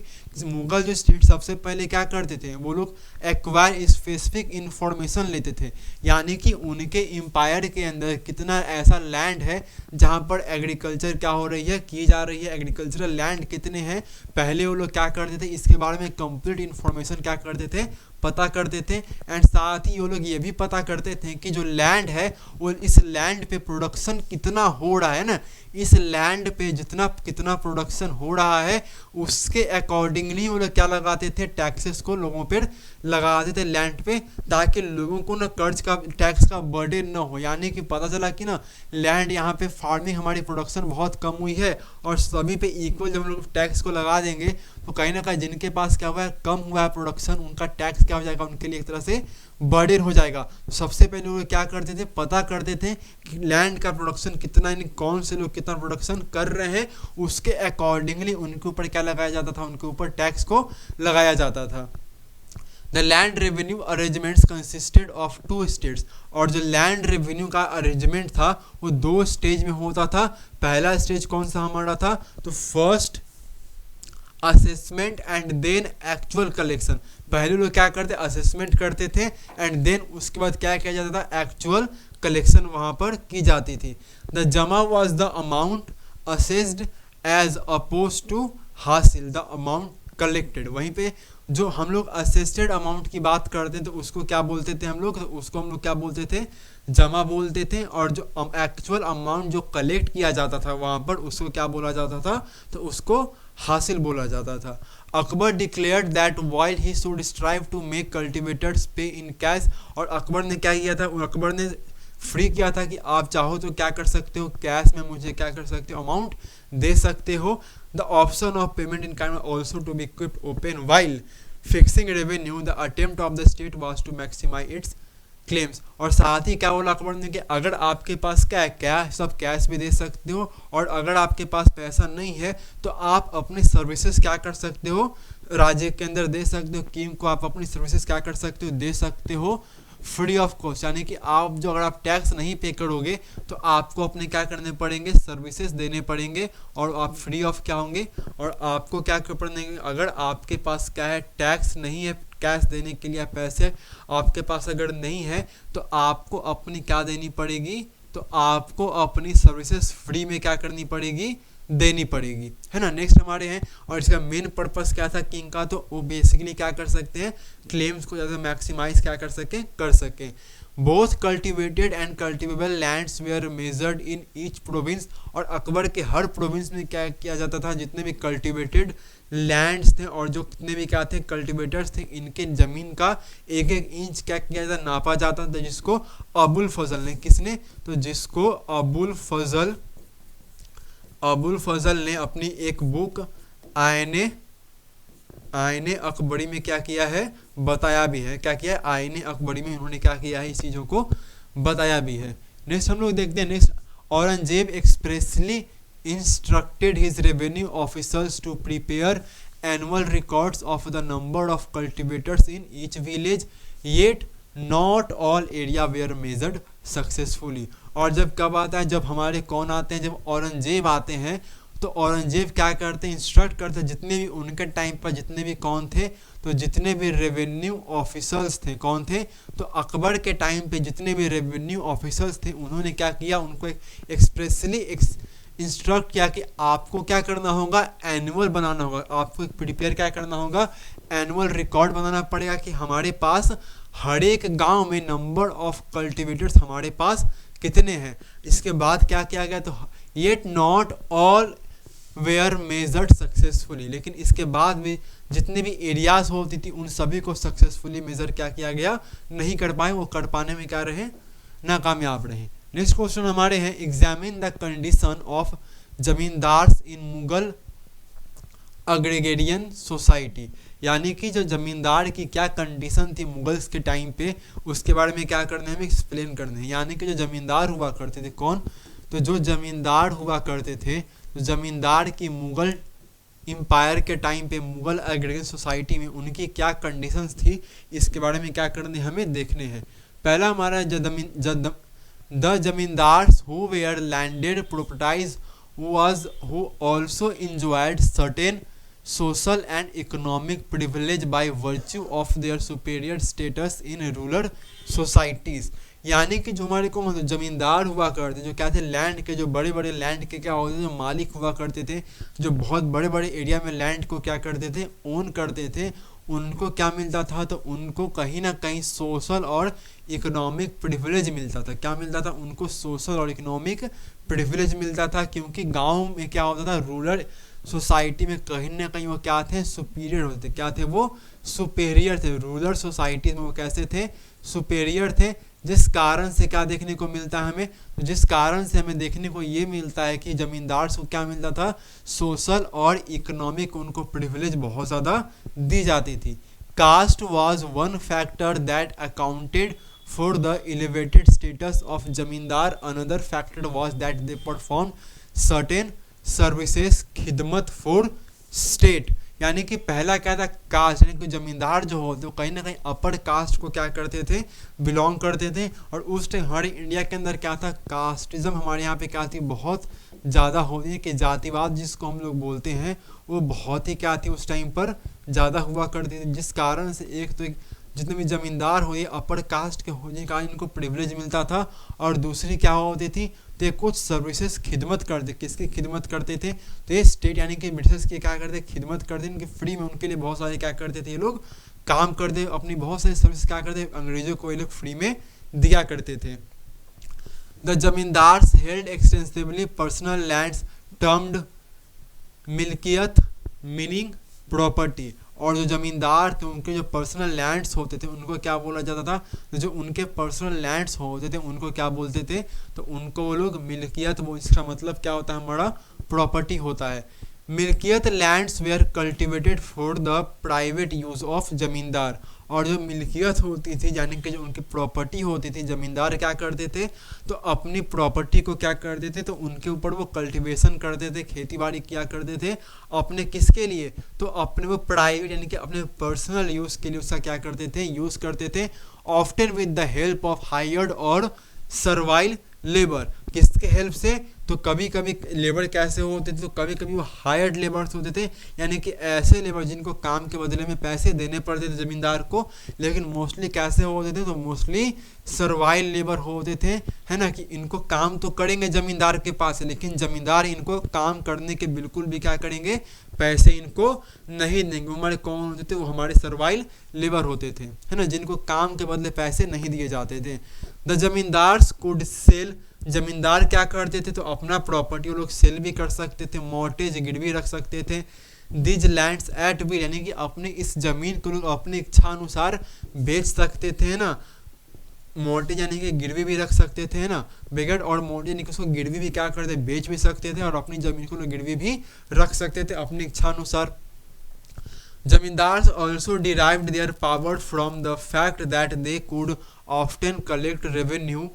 मुगल जो स्टेट सबसे पहले क्या करते थे, वो लोग एक्वायर स्पेसिफिक इंफॉर्मेशन लेते थे, यानी कि उनके एम्पायर के अंदर कितना ऐसा लैंड है जहाँ पर एग्रीकल्चर क्या हो रही है, की जा रही है, एग्रीकल्चरल लैंड कितने हैं, पहले वो लोग क्या करते थे, इसके बारे में कंप्लीट इन्फॉर्मेशन क्या करते थे, पता करते थे। एंड साथ ही वो लोग ये भी पता करते थे कि जो लैंड है वो इस लैंड पे प्रोडक्शन कितना हो रहा है ना, इस लैंड पे जितना कितना प्रोडक्शन हो रहा है उसके अकॉर्डिंगली वो लोग क्या लगाते थे, टैक्सेस को लोगों पर लगाते थे लैंड पे, ताकि लोगों को ना कर्ज का टैक्स का बर्डन ना हो। यानी कि पता चला कि ना लैंड यहाँ पे फार्मिंग हमारी प्रोडक्शन बहुत कम हुई है और सभी पे इक्वल जब हम लोग टैक्स को लगा देंगे तो कहीं ना कहीं जिनके पास क्या हुआ है, कम हुआ है प्रोडक्शन, उनका टैक्स क्या हो जाएगा, उनके लिए एक तरह से बर्डन हो जाएगा। तो सबसे पहले वो क्या करते थे, पता करते थे कि लैंड का प्रोडक्शन कितना, यानी कौन से लोग कितना प्रोडक्शन कर रहे हैं, उसके अकॉर्डिंगली उनके ऊपर क्या लगाया जाता था, उनके ऊपर टैक्स को लगाया जाता था। The land revenue arrangements consisted of 2 states. और जो लैंड रेवेन्यू का अरेंजमेंट था वो 2 स्टेज में होता था। पहला स्टेज कौन सा हमारा था, तो first assessment and then actual collection. पहले लोग क्या करते, असेसमेंट करते थे एंड देन उसके बाद क्या किया जाता था, एक्चुअल कलेक्शन वहाँ पर की जाती थी। The jama was the amount assessed as oppose to hasil the amount collected. वहीं पे जो हम लोग असेस्टेड अमाउंट की बात करते हैं तो उसको क्या बोलते थे हम लोग, तो उसको हम लोग क्या बोलते थे, जमा बोलते थे। और जो एक्चुअल अमाउंट जो कलेक्ट किया जाता था वहाँ पर उसको क्या बोला जाता था, तो उसको हासिल बोला जाता था। Akbar declared that while he should strive to make cultivators pay in cash. और अकबर ने क्या किया था, अकबर ने फ्री किया था कि आप चाहो तो क्या कर सकते हो, कैश में मुझे क्या कर सकते हो, अमाउंट दे सकते हो। The option of payment in kind also to be kept open while fixing revenue the attempt of the state was to maximise its claims. और साथ ही क्या बोला अकबर ने कि अगर आपके पास क्या है, कैश, सब कैश भी दे सकते हो, और अगर आपके पास पैसा नहीं है तो आप अपनी सर्विसेज क्या कर सकते हो, राज्य के अंदर दे सकते हो, किंग को आप अपनी सर्विसेज क्या कर सकते हो, दे सकते हो फ्री ऑफ कॉस्ट। यानी कि आप जो अगर आप टैक्स नहीं पे करोगे तो आपको अपने क्या करने पड़ेंगे, सर्विसेज देने पड़ेंगे और आप फ्री ऑफ क्या होंगे। और आपको क्या करने, अगर आपके पास क्या है, टैक्स नहीं है कैश देने के लिए, पैसे आपके पास अगर नहीं है तो आपको अपनी क्या देनी पड़ेगी, तो आपको अपनी सर्विसेज फ्री में क्या करनी पड़ेगी, देनी पड़ेगी, है ना। नेक्स्ट हमारे हैं, और इसका मेन पर्पस क्या था किंग का, तो वो बेसिकली क्या कर सकते हैं, क्लेम्स को ज़्यादा मैक्सिमाइज क्या कर सकें। Both cultivated and cultivable lands were measured in each province. और अकबर के हर प्रोविंस में क्या किया जाता था, जितने भी कल्टिवेटेड लैंड्स थे और जो कितने भी क्या थे, कल्टिवेटर्स थे, इनके ज़मीन का 1-1 इंच क्या किया जाता, नापा जाता था, जिसको अबुल फजल ने, किसने, तो जिसको अबुल फजल ने अपनी एक बुक आईने अकबरी में क्या किया है, बताया भी है। क्या किया है, आईने अकबरी में उन्होंने क्या किया है, इस चीज़ों को बताया भी है। नेक्स्ट हम लोग देखते हैं, next Aurangzeb expressly instructed his revenue officers to prepare annual records of the number of cultivators in each village, yet not all area were measured successfully. और जब कब आता है, जब हमारे कौन आते हैं, जब औरंगजेब आते हैं तो औरंगजेब क्या करते हैं, इंस्ट्रक्ट करते हैं जितने भी उनके टाइम पर जितने भी कौन थे, तो जितने भी रेवेन्यू ऑफिसर्स थे, कौन थे, तो अकबर के टाइम पे जितने भी रेवेन्यू ऑफिसर्स थे उन्होंने क्या किया, उनको एक्सप्रेसली इंस्ट्रक्ट किया कि आपको क्या करना होगा, एनुअल बनाना होगा, आपको प्रिपेयर क्या करना होगा, एनुअल रिकॉर्ड बनाना पड़ेगा कि हमारे पास हर एक गांव में नंबर ऑफ कल्टिवेटर्स हमारे पास कितने हैं। इसके बाद क्या किया गया, तो yet not all were measured successfully, लेकिन इसके बाद भी जितने भी एरियाज होती थी उन सभी को सक्सेसफुली मेजर क्या किया गया, नहीं कर पाए, वो कर पाने में क्या रहे, नाकामयाब रहे। नेक्स्ट क्वेश्चन हमारे हैं, examine the condition of zamindars in Mughal agrarian society, यानी कि जो जमींदार की क्या कंडीशन थी मुगल्स के टाइम पे, उसके बारे में क्या करना है, हमें एक्सप्लेन करना है। यानी कि जो जमींदार हुआ करते थे, कौन, तो जो जमींदार हुआ करते थे, तो जमींदार की मुगल एम्पायर के टाइम पे मुगल एग्रीगेशन सोसाइटी में उनकी क्या कंडीशंस थी, इसके बारे में क्या करने हमें देखने हैं। पहला हमारा the zamindars who were landed properties who also enjoyed certain social and economic privilege by virtue of their superior status in rural societies, यानी कि जो हमारे को मतलब जमींदार हुआ करते, जो क्या थे, लैंड के, जो बड़े बड़े लैंड के क्या होते थे, जो मालिक हुआ करते थे, जो बहुत बड़े बड़े एरिया में लैंड को क्या करते थे, ओन करते थे, उनको क्या मिलता था, तो उनको कहीं ना कहीं सोशल और इकोनॉमिक प्रिविलेज मिलता था। क्या मिलता था, उनको सोशल और इकोनॉमिक प्रिविलेज मिलता था, क्योंकि गांव में क्या होता था, रूरल सोसाइटी में कहीं ना कहीं वो क्या थे, सुपीरियर होते थे। क्या थे, वो सुपेरियर थे। रूरल सोसाइटी में वो कैसे थे, सुपेरियर थे। जिस कारण से क्या देखने को मिलता है हमें, जिस कारण से हमें देखने को ये मिलता है कि जमींदार को क्या मिलता था, सोशल और इकोनॉमिक उनको प्रिविलेज बहुत ज़्यादा दी जाती थी। Caste was one factor that accounted for the elevated status of zamindar, another factor was that they perform certain services, khidmat for state. यानी कि पहला क्या था, कास्ट, यानी कि जमींदार जो होते वो कहीं ना कहीं अपर कास्ट को क्या करते थे, बिलोंग करते थे। और उस टाइम हमारे इंडिया के अंदर क्या था, कास्टिज्म हमारे यहाँ पे क्या थी, बहुत ज़्यादा होती है, कि जातिवाद जिसको हम लोग बोलते हैं वो बहुत ही क्या थी, उस टाइम पर ज़्यादा हुआ करती थी। जिस कारण से एक तो जितने भी जमींदार हो ये अपर कास्ट के होने का इनको प्रिविलेज मिलता था, और दूसरी क्या होती थी, तो ये कुछ सर्विसेज खिदमत करते, किसकी खिदमत करते थे, तो ये स्टेट यानी कि ब्रिटिश की क्या करते, खिदमत करते, इनके फ्री में उनके लिए बहुत सारे क्या करते थे, ये लोग काम करते, अपनी बहुत सारी सर्विस क्या करते, अंग्रेजों को ये लोग फ्री में दिया करते थे। The zamindars held extensively personal lands termed milkiyat meaning property, और जो जमींदार थे उनके जो पर्सनल लैंड्स होते थे उनको क्या बोला जाता था, तो जो उनके पर्सनल लैंड्स होते थे उनको क्या बोलते थे, तो उनको वो लोग मिल्कियत, वो इसका मतलब क्या होता है, हमारा प्रॉपर्टी होता है। Milkiyat lands were cultivated for the private use of zamindar, और जो मिल्कियत होती थी यानी कि जो उनकी प्रॉपर्टी होती थी, जमींदार क्या करते थे, तो अपनी प्रॉपर्टी को क्या करते थे, तो उनके ऊपर वो कल्टीवेशन करते थे, खेती बाड़ी किया करते थे, अपने किसके लिए, तो अपने वो प्राइवेट यानी कि अपने पर्सनल यूज़ के लिए उसका क्या करते थे, यूज़ करते थे, often with the help of hired और सर्वाइल लेबर। किसके हेल्प से, तो कभी कभी लेबर कैसे होते थे, तो कभी कभी वो हायर्ड लेबर्स होते थे, यानी कि ऐसे लेबर जिनको काम के बदले में पैसे देने पड़ते थे जमींदार को, लेकिन मोस्टली कैसे होते थे, तो मोस्टली सर्वाइल लेबर होते थे, है ना, कि इनको काम तो करेंगे जमींदार के पास, लेकिन जमींदार इनको काम करने के बिल्कुल भी क्या करेंगे, पैसे इनको नहीं देंगे। हमारे कौन होते थे, वो हमारे सर्वाइल लेबर होते थे, है ना, जिनको काम के बदले पैसे नहीं दिए जाते थे। द जमींदार्स कुड सेल, जमींदार क्या करते थे, तो अपना प्रॉपर्टी वो लोग सेल भी कर सकते थे, मॉर्टेज गिरवी रख सकते थे। दिज लैंड्स एट विल, यानी कि अपने इस जमीन को लोग अपनी इच्छा अनुसार बेच सकते थे ना, मॉर्टेज यानी कि गिरवी भी रख सकते थे ना, बगैर और मॉर्टेज यानी कि उसको गिरवी भी क्या करते, बेच भी सकते थे, और अपनी जमीन को लोग गिरवी भी रख सकते थे अपनी इच्छा अनुसार। Zamindars also derived their power from the fact that they could often collect revenue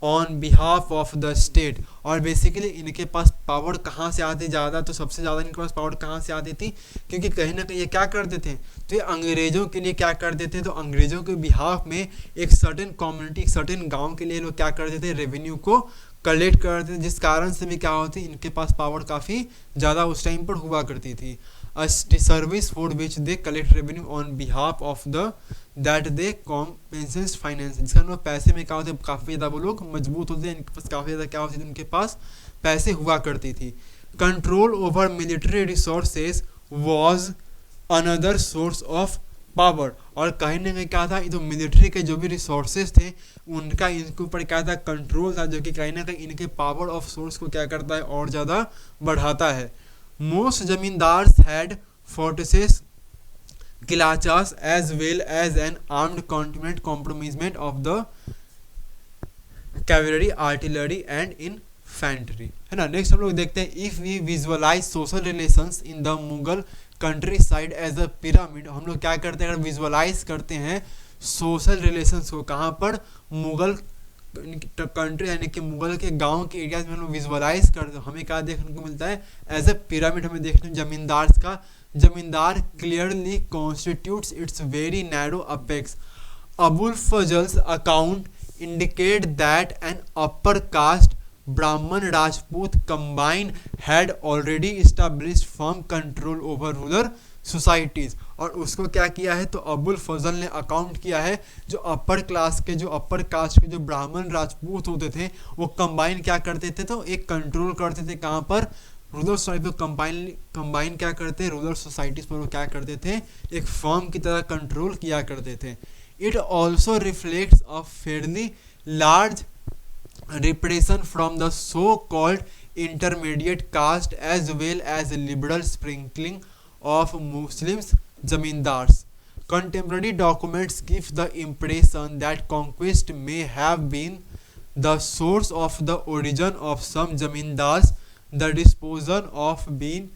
on behalf of the state, और बेसिकली इनके पास पावर कहाँ से आती ज़्यादा, तो सबसे ज़्यादा इनके पास पावर कहाँ से आती थी, क्योंकि कहीं ना कहीं ये क्या करते थे, तो ये अंग्रेज़ों के लिए क्या करते थे, तो अंग्रेज़ों के बिहाफ में एक सर्टेन कम्युनिटी, एक सर्टेन गांव के लिए लोग क्या करते थे, रेवेन्यू को कलेक्ट करते थे, जिस कारण से भी क्या होती, इनके पास पावर काफ़ी ज़्यादा उस टाइम पर हुआ करती थी। a service for which they collect revenue on behalf of the that they compensates finance, जिसका मतलब पैसे में क्या होते काफ़ी ज़्यादा वो लोग मजबूत होते हैं, इनके पास काफ़ी ज़्यादा क्या होती थी, उनके पास पैसे हुआ करती थी। Control over military resources was another source of power, और कहीं ना कहीं क्या था, ये तो मिलिट्री के जो भी रिसोर्सेज थे उनका इनके ऊपर क्या था, कंट्रोल था, जो कि कहीं ना कहीं इनके पावर ऑफ सोर्स को क्या करता है और ज़्यादा बढ़ाता है। मोस्ट जमींदार्स हैड फोर्ट्रेसेस किलाचास as well as an armed contingent comprising of the cavalry artillery and infantry, है ना। नेक्स्ट हम लोग देखते हैं, if we visualize social relations in the Mughal countryside as a pyramid, हम लोग क्या करते हैं, अगर विजुअलाइज करते हैं सोशल रिलेशंस को, कहाँ पर, मुगल कंट्री यानी कि मुगल के गांव के एरियाज में हम लोग विजुअलाइज करते हैं, हमें क्या देखने को मिलता है, एज ए पिरामिड हमें देखने को जमींदार का, zamindar clearly constitutes its very narrow apex. Abul Fazl's account indicate that an upper caste Brahmin Rajput combine had already established firm control over rural societies, और उसको क्या किया है, तो अबुल फजल ने अकाउंट किया है जो अपर क्लास के, जो अपर कास्ट के जो ब्राह्मण राजपूत होते थे वो कंबाइन क्या करते थे, तो एक कंट्रोल करते थे, कहाँ पर, रूरल सोसाइटी। तो कंबाइन क्या करते, रूरल सोसाइटीज़ पर वो क्या करते थे, एक फर्म की तरह कंट्रोल किया करते थे। It also reflects a fairly large repression from the so-called intermediate caste as well as a liberal sprinkling of Muslims zamindars. Contemporary documents give the impression that conquest may have been the source of the origin of some zamindars. The disposal of being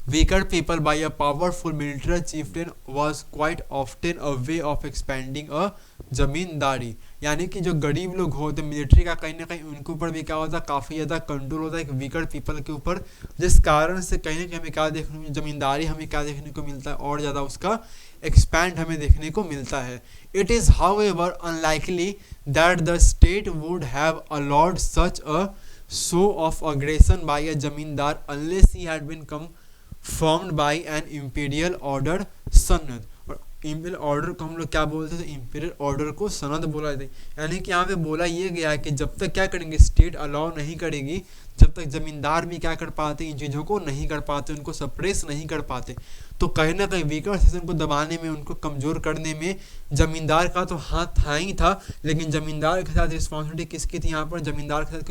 weaker people by a powerful military chieftain was quite often a way of expanding a जमींदारी, यानी कि जो गरीब लोग होते military का कहीं ना कहीं उनके ऊपर भी क्या होता है, काफ़ी ज़्यादा कंट्रोल होता है एक वीकर पीपल के ऊपर, जिस कारण से कहीं ना कहीं हमें क्या देखने को, जमींदारी हमें क्या देखने को मिलता है और ज़्यादा उसका एक्सपैंड हमें देखने को मिलता है। It is however unlikely that the state would have allowed such a show of aggression by a zamindar unless he had been confirmed by an imperial order सनद, और imperial order को हम लोग क्या बोलते थे, imperial order को सनद बोला जाता है। यानी कि यहाँ पे बोला ये गया है कि जब तक क्या करेंगे, स्टेट अलाउ नहीं करेगी, जब तक जमींदार भी क्या कर पाते, इन चीज़ों को नहीं कर पाते, उनको सप्रेस नहीं कर पाते, तो कहीं ना कहीं वीकर सेक्शन को दबाने में, उनको कमज़ोर करने में जमींदार का तो हाथ था ही था, लेकिन जमींदार के साथ रिस्पॉन्सिबिलिटी किसकी थी यहाँ पर, जमींदार के साथ।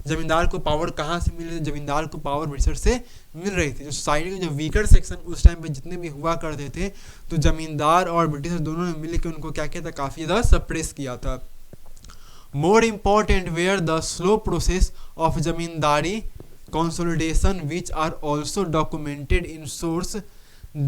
जमींदार को पावर कहाँ से मिल रही थी, जमींदार को पावर ब्रिटिशर से मिल रही थी। जो सोसाइटी के जो वीकर सेक्शन उस टाइम पे जितने भी हुआ करते थे, तो जमींदार और ब्रिटिशर दोनों ने मिल के उनको क्या किया था, काफ़ी ज़्यादा सप्रेस किया था। More important were the slow process of zamindari consolidation, which are also documented in source.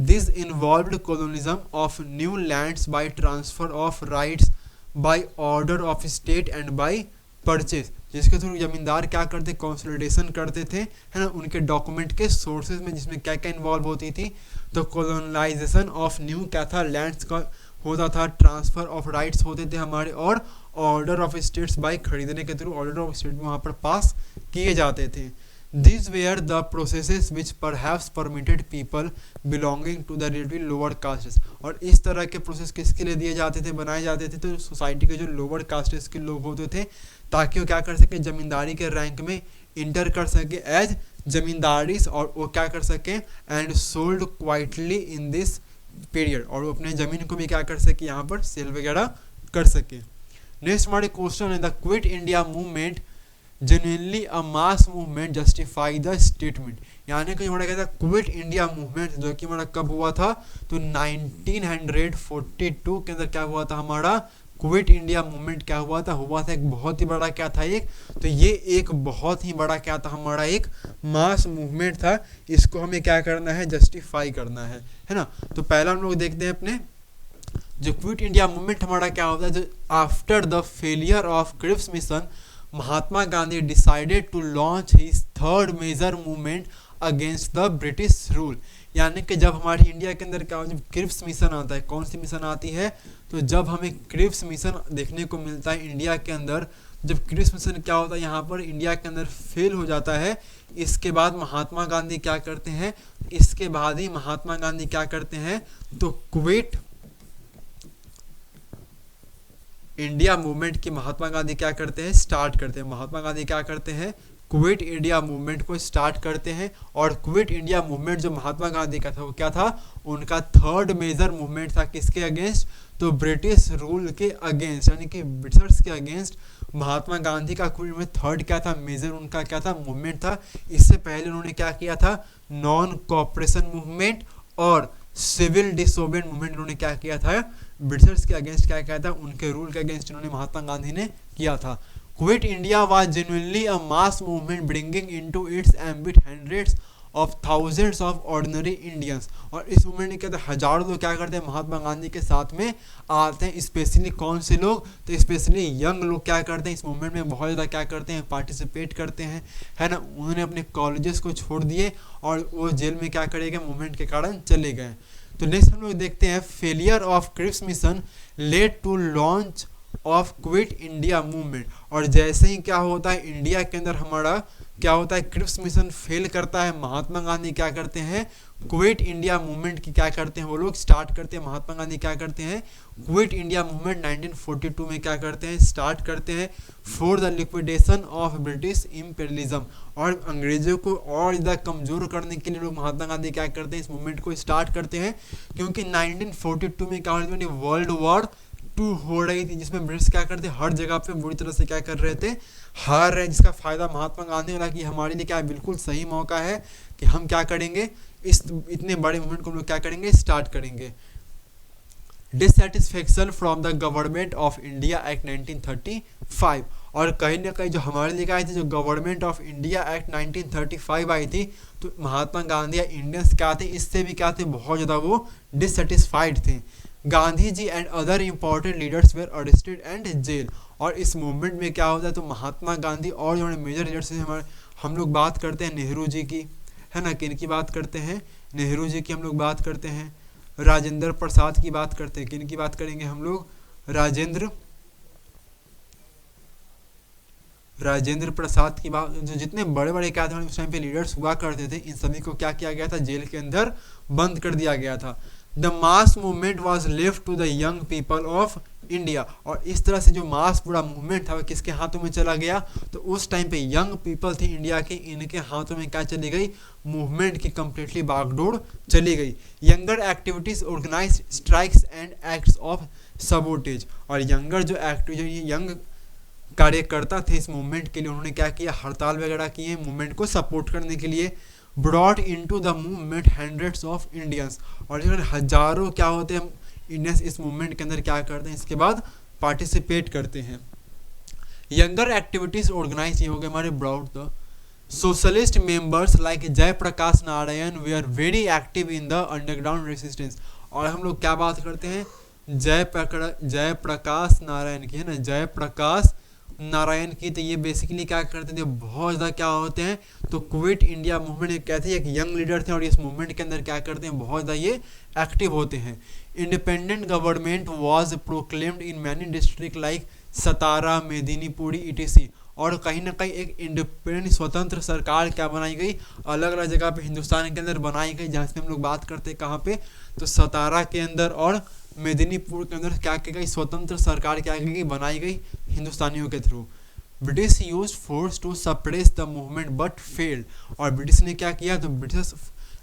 This involved colonialism of new lands by transfer of rights by order of state and by purchase, जिसके through जमींदार क्या करते, consolidation करते थे, है ना, उनके document के सोर्सेज में, जिसमें क्या क्या इन्वॉल्व होती थी, तो कॉलोनाइजेशन ऑफ न्यू क्या था, लैंड्स का होता था, ट्रांसफर ऑफ राइट्स होते थे हमारे, और ऑर्डर ऑफ स्टेट्स बाई खरीदने के थ्रू ऑर्डर ऑफ स्टेट वहाँ पर पास किए जाते थे। These were the processes which perhaps permitted people belonging to the relatively lower castes, और इस तरह के प्रोसेस किसके लिए दिए जाते थे, बनाए जाते थे, तो सोसाइटी के जो लोअर कास्टेस के लोग होते थे, ताकि वो क्या कर सके, जमींदारी के रैंक में इंटर कर सके एज जमींदारीज, और वो क्या कर सके, and sold quietly in this period, और वो अपने ज़मीन को भी क्या कर सके, यहाँ पर सेल वगैरह कर सके। नेक्स्ट हमारे क्वेश्चन है, the quit India movement genuinely a mass movement justify the statement, यानी कि हमारा कहता है क्विट इंडिया मूवमेंट, जो कि हमारा कब हुआ था, तो 1942 के अंदर क्या हुआ था, हमारा क्विट इंडिया मूवमेंट क्या हुआ था, एक बहुत ही बड़ा क्या था, एक तो ये एक बहुत ही बड़ा क्या था, हमारा एक मास मूवमेंट था, इसको हमें क्या करना है, जस्टिफाई करना है ना। तो पहला हम लोग देखते हैं अपने जो क्विट इंडिया मूवमेंट हमारा क्या होता है, जो after the failure of Cripps Mission Mahatma Gandhi decided to launch his third major movement against the British rule, यानी कि जब हमारी इंडिया के अंदर क्या, जब क्रिप्स मिशन आता है, कौन सी मिशन आती है, तो जब हमें क्रिप्स मिशन देखने को मिलता है इंडिया के अंदर, जब क्रिप्स मिशन क्या होता है यहाँ पर इंडिया के अंदर फेल हो जाता है, इसके बाद महात्मा गांधी क्या करते हैं, इसके बाद ही महात्मा गांधी क्या करते हैं, तो क्विट इंडिया मूवमेंट की महात्मा गांधी क्या करते हैं, स्टार्ट करते हैं। महात्मा गांधी क्या करते हैं, क्विट इंडिया मूवमेंट को स्टार्ट करते हैं। और क्विट इंडिया मूवमेंट जो महात्मा गांधी का था वो क्या था, उनका थर्ड मेजर मूवमेंट था। किसके अगेंस्ट, तो ब्रिटिश रूल के अगेंस्ट, यानी कि ब्रिटिशर्स के अगेंस्ट महात्मा गांधी का क्विट में थर्ड क्या था, मेजर उनका क्या था, मूवमेंट था। इससे पहले उन्होंने क्या किया था, नॉन कोऑपरेशन मूवमेंट और सिविल डिसोबेडिएंट मूवमेंट उन्होंने क्या किया था, ब्रिटिशर्स के अगेंस्ट क्या किया था, उनके रूल के अगेंस्ट उन्होंने महात्मा गांधी ने किया था। Quit India was genuinely a mass movement bringing into its ambit hundreds of thousands of ordinary Indians. और इस मूवमेंट में क्या था, हजारों लोग क्या करते हैं, महात्मा गांधी के साथ में आते हैं। स्पेशली कौन से लोग, तो स्पेशली यंग लोग क्या करते हैं, इस मूवमेंट में बहुत ज़्यादा क्या करते हैं, पार्टिसिपेट करते हैं, है ना। उन्होंने अपने कॉलेजेस को छोड़ दिए और वो जेल में क्या करेंगे, मूवमेंट के कारण चले गए। तो नेक्स्ट हम लोग देखते हैं, failure of Cripps Mission led to launch of Quit India Movement. और जैसे ही क्या होता है, इंडिया के अंदर हमारा क्या होता है, क्रिप्स मिशन फेल करता है, महात्मा गांधी क्या करते हैं, क्विट इंडिया मूवमेंट की क्या करते हैं, वो लोग स्टार्ट करते हैं। महात्मा गांधी क्या करते हैं, क्विट इंडिया मूवमेंट 1942 में क्या करते हैं, स्टार्ट करते हैं for the liquidation of British imperialism. और अंग्रेजों को और ज़्यादा कमज़ोर करने के लिए लोग महात्मा गांधी क्या करते हैं, इस मूवमेंट को स्टार्ट करते हैं। क्योंकि 1942 में क्या होता है, वर्ल्ड वॉर 2 हो रही थी, जिसमें ब्रिटिश क्या करते हर जगह पे बुरी तरह से क्या कर रहे थे, हार रहे, जिसका फायदा महात्मा गांधी वाला कि हमारे लिए क्या बिल्कुल सही मौका है कि हम क्या करेंगे, इस इतने बड़े मूवमेंट को हम लोग क्या करेंगे, स्टार्ट करेंगे। Dissatisfaction from the government of India act 1935। और कहीं ना कहीं जो हमारे लिए आई थी, जो गवर्नमेंट ऑफ इंडिया एक्ट 1935 आई थी, तो महात्मा गांधी या इंडियंस क्या थे, इससे भी क्या थे, बहुत ज़्यादा वो डिससेटिस्फाइड थे। Gandhi ji and other important leaders were arrested and jail. और इस मूवमेंट में क्या होता है, तो महात्मा गांधी और जो मेजर लीडर्स हैं हमारे, हम लोग बात करते हैं नेहरू जी की, है ना, किन की बात करते हैं, नेहरू जी की हम लोग बात करते हैं, राजेंद्र प्रसाद की बात करते हैं, किन की बात करेंगे हम लोग, राजेंद्र प्रसाद की बात। जो जितने बड़े बड़े क्या थे उस टाइम पे लीडर्स हुआ करते थे, इन सभी को क्या किया गया था, जेल के अंदर बंद कर दिया गया था। The mass movement was left to the young people of India. और इस तरह से जो मास पूरा मूवमेंट था वो किसके हाथों में चला गया, तो उस टाइम पे यंग पीपल थे इंडिया के, इनके हाथों में क्या चली गई, मूवमेंट की कंप्लीटली बागडोर चली गई। Younger activities organise strikes and acts of sabotage. और यंगर जो यंग कार्यकर्ता थे इस मूवमेंट के लिए, उन्होंने क्या किया, हड़ताल वगैरह किए मूवमेंट को सपोर्ट करने के लिए। Brought into the movement hundreds of Indians. और हजारों क्या होते हैं इंडियंस इस मूवमेंट के अंदर क्या करते हैं, इसके बाद पार्टिसिपेट करते हैं। यंगर एक्टिविटीज ऑर्गेनाइज, ये हो गए हमारे ब्रॉड। The socialist members like Jayaprakash Narayan were very active in the underground resistance. और हम लोग क्या बात करते हैं, जयप्रकाश नारायण की, है ना, जयप्रकाश नारायण की। तो ये बेसिकली क्या करते थे, बहुत ज़्यादा क्या होते हैं, तो क्विट इंडिया मूवमेंट कहते हैं, एक यंग लीडर थे और इस मूवमेंट के अंदर क्या करते हैं, बहुत ज़्यादा ये एक्टिव होते हैं। Independent government was proclaimed in many district like Satara, Medinipuri etc. और कहीं ना कहीं एक इंडिपेंडेंट स्वतंत्र सरकार क्या बनाई गई, अलग अलग जगह पे हिंदुस्तान के अंदर बनाई गई, जहाँ से हम लोग बात करते हैं कहाँ पे, तो सतारा के अंदर और मेदिनीपुर के अंदर क्या की गई, स्वतंत्र सरकार क्या की गई, बनाई गई हिंदुस्तानियों के थ्रू। British use force to suppress the movement but failed. और ब्रिटिश ने क्या किया, तो ब्रिटिश